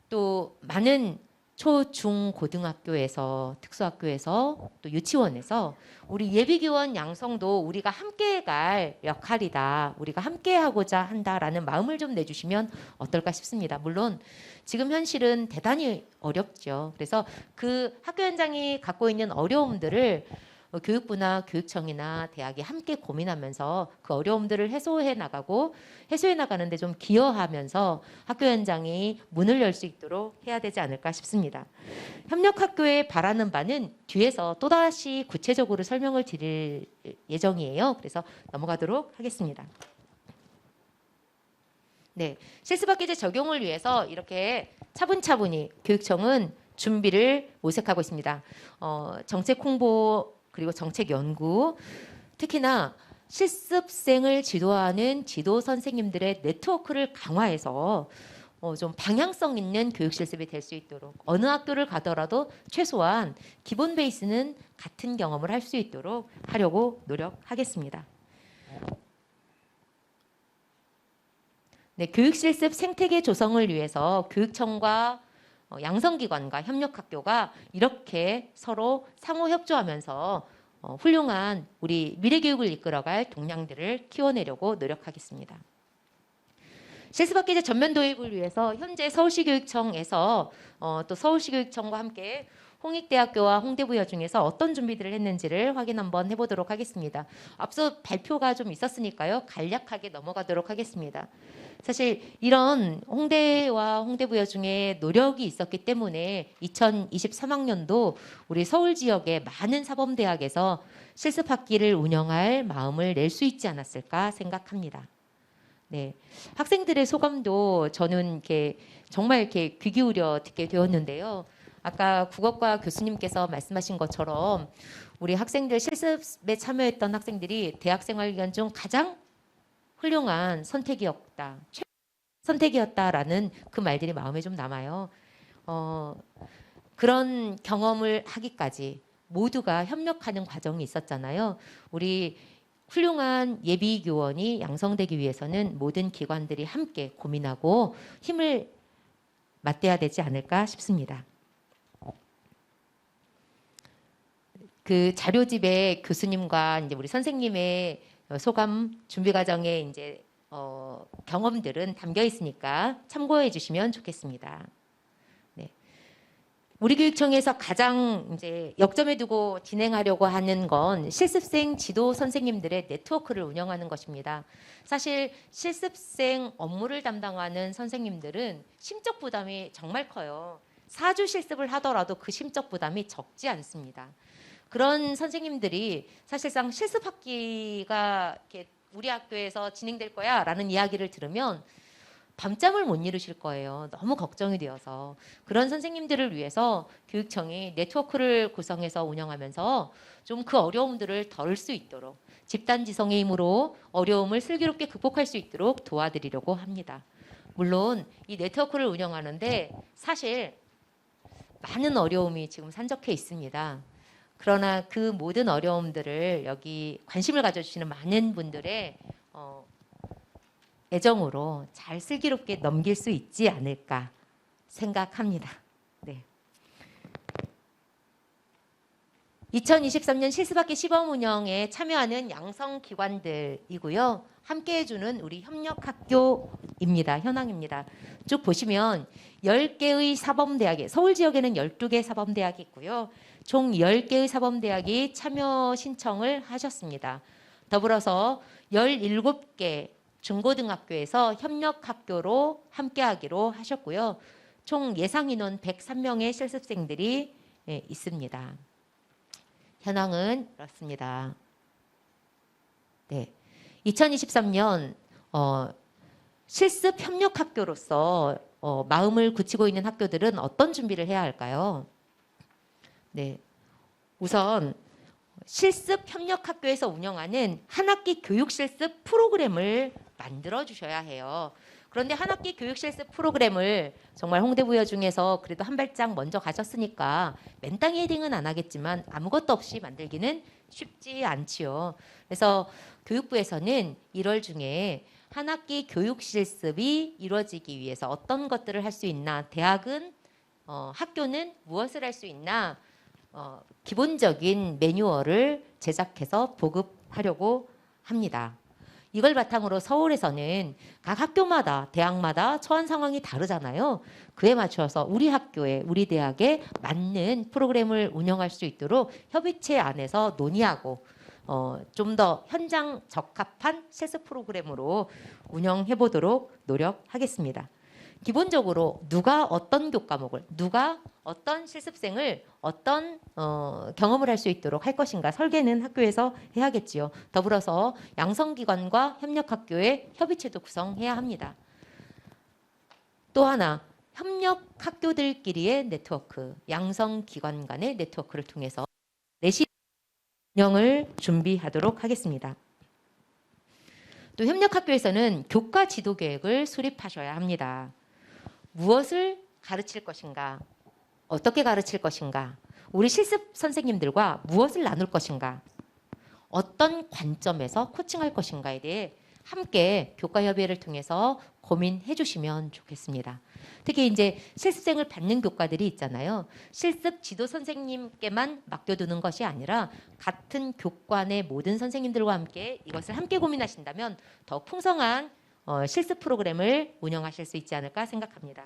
또 많은 초, 중, 고등학교에서 특수학교에서 또 유치원에서 우리 예비교원 양성도 우리가 함께 갈 역할이다. 우리가 함께 하고자 한다라는 마음을 좀 내주시면 어떨까 싶습니다. 물론 지금 현실은 대단히 어렵죠. 그래서 그 학교 현장이 갖고 있는 어려움들을 교육부나 교육청이나 대학이 함께 고민하면서 그 어려움들을 해소해 나가는데 좀 기여하면서 학교 현장이 문을 열 수 있도록 해야 되지 않을까 싶습니다. 협력학교에 바라는 바는 뒤에서 또다시 구체적으로 설명을 드릴 예정이에요. 그래서 넘어가도록 하겠습니다. 네, 실습학기제 적용을 위해서 이렇게 차분차분히 교육청은 준비를 모색하고 있습니다. 정책 홍보 그리고 정책 연구, 특히나 실습생을 지도하는 지도 선생님들의 네트워크를 강화해서 좀 방향성 있는 교육 실습이 될 수 있도록, 어느 학교를 가더라도 최소한 기본 베이스는 같은 경험을 할 수 있도록 하려고 노력하겠습니다. 네, 교육 실습 생태계 조성을 위해서 교육청과 양성기관과 협력학교가 이렇게 서로 상호 협조하면서 훌륭한 우리 미래교육을 이끌어갈 동량들을 키워내려고 노력하겠습니다. 실습학기제 전면 도입을 위해서 현재 서울시교육청에서 또 서울시교육청과 함께 홍익대학교와 홍대부여 중에서 어떤 준비들을 했는지를 확인 한번 해보도록 하겠습니다. 앞서 발표가 좀 있었으니까요. 간략하게 넘어가도록 하겠습니다. 사실 이런 홍대와 홍대부여 중에 노력이 있었기 때문에 2023학년도 우리 서울 지역의 많은 사범대학에서 실습학기를 운영할 마음을 낼 수 있지 않았을까 생각합니다. 네, 학생들의 소감도 저는 이렇게 정말 이렇게 귀 기울여 듣게 되었는데요. 아까 국어과 교수님께서 말씀하신 것처럼 우리 학생들 실습에 참여했던 학생들이 대학생활 기간 중 가장 훌륭한 선택이었다, 선택이었다라는 그 말들이 마음에 좀 남아요. 그런 경험을 하기까지 모두가 협력하는 과정이 있었잖아요. 우리 훌륭한 예비 교원이 양성되기 위해서는 모든 기관들이 함께 고민하고 힘을 맞대야 되지 않을까 싶습니다. 그 자료집에 교수님과 이제 우리 선생님의 소감 준비 과정에 이제 경험들은 담겨 있으니까 참고해 주시면 좋겠습니다. 네. 우리 교육청에서 가장 이제 역점에 두고 진행하려고 하는 건 실습생 지도 선생님들의 네트워크를 운영하는 것입니다. 사실 실습생 업무를 담당하는 선생님들은 심적 부담이 정말 커요. 4주 실습을 하더라도 그 심적 부담이 적지 않습니다. 그런 선생님들이 사실상 실습학기가 이렇게 우리 학교에서 진행될 거야 라는 이야기를 들으면 밤잠을 못 이루실 거예요. 너무 걱정이 되어서. 그런 선생님들을 위해서 교육청이 네트워크를 구성해서 운영하면서 좀 그 어려움들을 덜 수 있도록 집단지성의 힘으로 어려움을 슬기롭게 극복할 수 있도록 도와드리려고 합니다. 물론 이 네트워크를 운영하는데 사실 많은 어려움이 지금 산적해 있습니다. 그러나 그 모든 어려움들을 여기 관심을 가져주시는 많은 분들의 애정으로 잘 슬기롭게 넘길 수 있지 않을까 생각합니다. 네. 2023년 실습학기 시범 운영에 참여하는 양성기관들이고요. 함께 해주는 우리 협력학교입니다. 현황입니다. 쭉 보시면 10개의 사범대학에, 서울 지역에는 12개 사범대학이 있고요. 총 10개의 사범대학이 참여 신청을 하셨습니다. 더불어서 17개 중고등학교에서 협력학교로 함께하기로 하셨고요. 총 예상 인원 103명의 실습생들이 있습니다. 현황은 이렇습니다. 네, 2023년 실습 협력학교로서 마음을 굳히고 있는 학교들은 어떤 준비를 해야 할까요? 네, 우선 실습 협력학교에서 운영하는 한 학기 교육 실습 프로그램을 만들어 주셔야 해요. 그런데 한 학기 교육 실습 프로그램을 정말 홍대부여 중에서 그래도 한 발짝 먼저 가셨으니까 맨땅에 헤딩은 안 하겠지만 아무것도 없이 만들기는 쉽지 않지요. 그래서 교육부에서는 1월 중에 한 학기 교육 실습이 이루어지기 위해서 어떤 것들을 할 수 있나, 대학은 학교는 무엇을 할 수 있나, 기본적인 매뉴얼을 제작해서 보급하려고 합니다. 이걸 바탕으로 서울에서는 각 학교마다 대학마다 처한 상황이 다르잖아요. 그에 맞춰서 우리 학교에 우리 대학에 맞는 프로그램을 운영할 수 있도록 협의체 안에서 논의하고 좀 더 현장 적합한 실습 프로그램으로 운영해 보도록 노력하겠습니다. 기본적으로 누가 어떤 교과목을, 누가 어떤 실습생을 어떤 경험을 할 수 있도록 할 것인가 설계는 학교에서 해야겠지요. 더불어서 양성기관과 협력학교의 협의체도 구성해야 합니다. 또 하나, 협력 학교들끼리의 네트워크, 양성기관 간의 네트워크를 통해서 내시 운영을 준비하도록 하겠습니다. 또 협력학교에서는 교과 지도 계획을 수립하셔야 합니다. 무엇을 가르칠 것인가, 어떻게 가르칠 것인가, 우리 실습 선생님들과 무엇을 나눌 것인가, 어떤 관점에서 코칭할 것인가에 대해 함께 교과협의회를 통해서 고민해 주시면 좋겠습니다. 특히 이제 실습생을 받는 교과들이 있잖아요. 실습 지도 선생님께만 맡겨두는 것이 아니라 같은 교관의 모든 선생님들과 함께 이것을 함께 고민하신다면 더 풍성한 실습 프로그램을 운영하실 수 있지 않을까 생각합니다.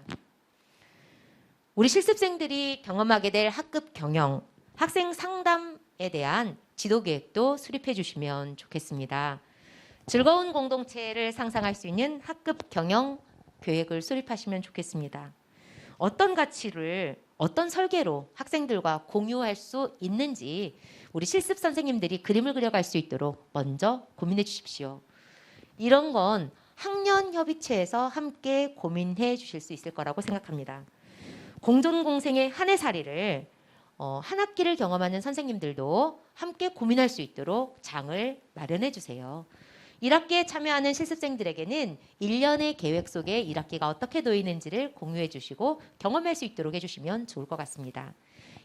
우리 실습생들이 경험하게 될 학급 경영, 학생 상담에 대한 지도 계획도 수립해 주시면 좋겠습니다. 즐거운 공동체를 상상할 수 있는 학급 경영 계획을 수립하시면 좋겠습니다. 어떤 가치를 어떤 설계로 학생들과 공유할 수 있는지 우리 실습 선생님들이 그림을 그려갈 수 있도록 먼저 고민해 주십시오. 이런 건 학년 협의체에서 함께 고민해 주실 수 있을 거라고 생각합니다. 공존공생의 한 해살이를 한 학기를 경험하는 선생님들도 함께 고민할 수 있도록 장을 마련해 주세요. 1학기에 참여하는 실습생들에게는 1년의 계획 속에 1학기가 어떻게 놓이는지를 공유해 주시고 경험할 수 있도록 해주시면 좋을 것 같습니다.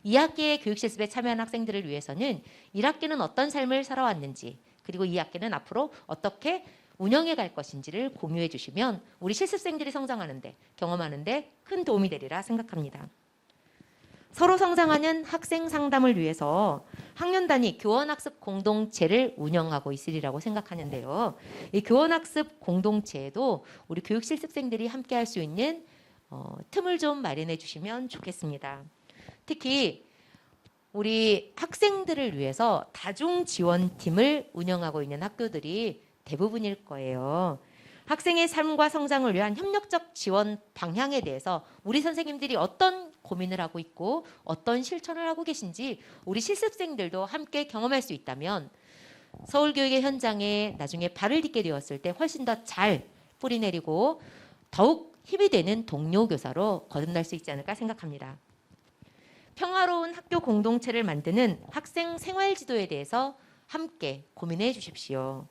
2학기에 교육실습에 참여한 학생들을 위해서는 1학기는 어떤 삶을 살아왔는지, 그리고 2학기는 앞으로 어떻게 운영해 갈 것인지를 공유해 주시면 우리 실습생들이 성장하는데, 경험하는데 큰 도움이 되리라 생각합니다. 서로 성장하는 학생 상담을 위해서 학년 단위 교원학습 공동체를 운영하고 있으리라고 생각하는데요. 이 교원학습 공동체에도 우리 교육 실습생들이 함께 할 수 있는 틈을 좀 마련해 주시면 좋겠습니다. 특히 우리 학생들을 위해서 다중지원팀을 운영하고 있는 학교들이 대부분일 거예요. 학생의 삶과 성장을 위한 협력적 지원 방향에 대해서 우리 선생님들이 어떤 고민을 하고 있고 어떤 실천을 하고 계신지 우리 실습생들도 함께 경험할 수 있다면 서울교육의 현장에 나중에 발을 딛게 되었을 때 훨씬 더 잘 뿌리내리고 더욱 힘이 되는 동료 교사로 거듭날 수 있지 않을까 생각합니다. 평화로운 학교 공동체를 만드는 학생 생활지도에 대해서 함께 고민해 주십시오.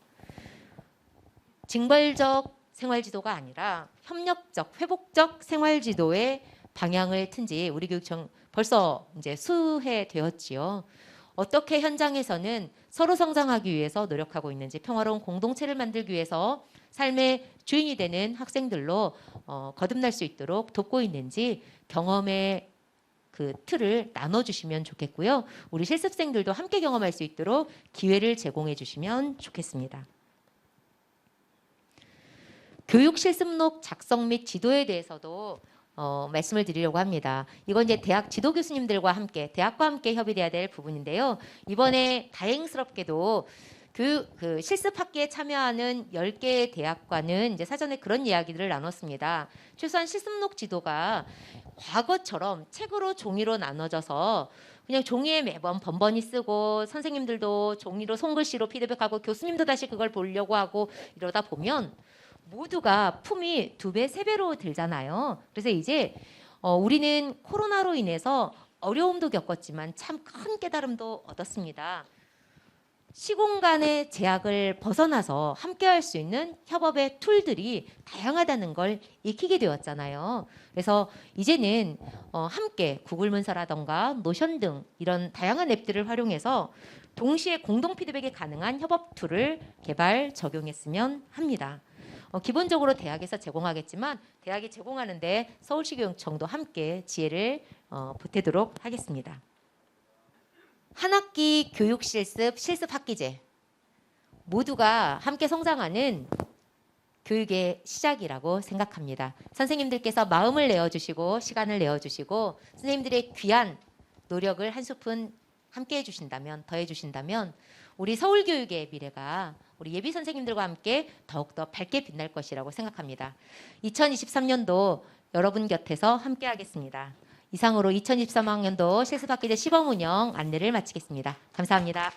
징벌적 생활지도가 아니라 협력적, 회복적 생활지도의 방향을 튼 지 우리 교육청 벌써 이제 수해 되었지요. 어떻게 현장에서는 서로 성장하기 위해서 노력하고 있는지, 평화로운 공동체를 만들기 위해서 삶의 주인이 되는 학생들로 거듭날 수 있도록 돕고 있는지 경험의 그 틀을 나눠주시면 좋겠고요. 우리 실습생들도 함께 경험할 수 있도록 기회를 제공해 주시면 좋겠습니다. 교육 실습록 작성 및 지도에 대해서도 말씀을 드리려고 합니다. 이건 이제 대학 지도 교수님들과 함께, 대학과 함께 협의돼야 될 부분인데요. 이번에 다행스럽게도 그 실습 학기에 참여하는 10개의 대학과는 이제 사전에 그런 이야기들을 나눴습니다. 최소한 실습록 지도가 과거처럼 책으로 종이로 나눠져서 그냥 종이에 매번 번번이 쓰고 선생님들도 종이로 손글씨로 피드백하고 교수님도 다시 그걸 보려고 하고 이러다 보면 모두가 품이 2배, 3배로 들잖아요. 그래서 이제 우리는 코로나로 인해서 어려움도 겪었지만 참 큰 깨달음도 얻었습니다. 시공간의 제약을 벗어나서 함께할 수 있는 협업의 툴들이 다양하다는 걸 익히게 되었잖아요. 그래서 이제는 함께 구글 문서라던가 노션 등 이런 다양한 앱들을 활용해서 동시에 공동 피드백이 가능한 협업 툴을 개발, 적용했으면 합니다. 기본적으로 대학에서 제공하겠지만 대학이 제공하는데 서울시 교육청도 함께 지혜를 보태도록 하겠습니다. 한 학기 교육 실습, 실습 학기제 모두가 함께 성장하는 교육의 시작이라고 생각합니다. 선생님들께서 마음을 내어주시고 시간을 내어주시고 선생님들의 귀한 노력을 한 스푼 함께 해주신다면, 더해주신다면 우리 서울교육의 미래가 우리 예비 선생님들과 함께 더욱더 밝게 빛날 것이라고 생각합니다. 2023년도 여러분 곁에서 함께 하겠습니다. 이상으로 2023학년도 실습학기제 시범 운영 안내를 마치겠습니다. 감사합니다.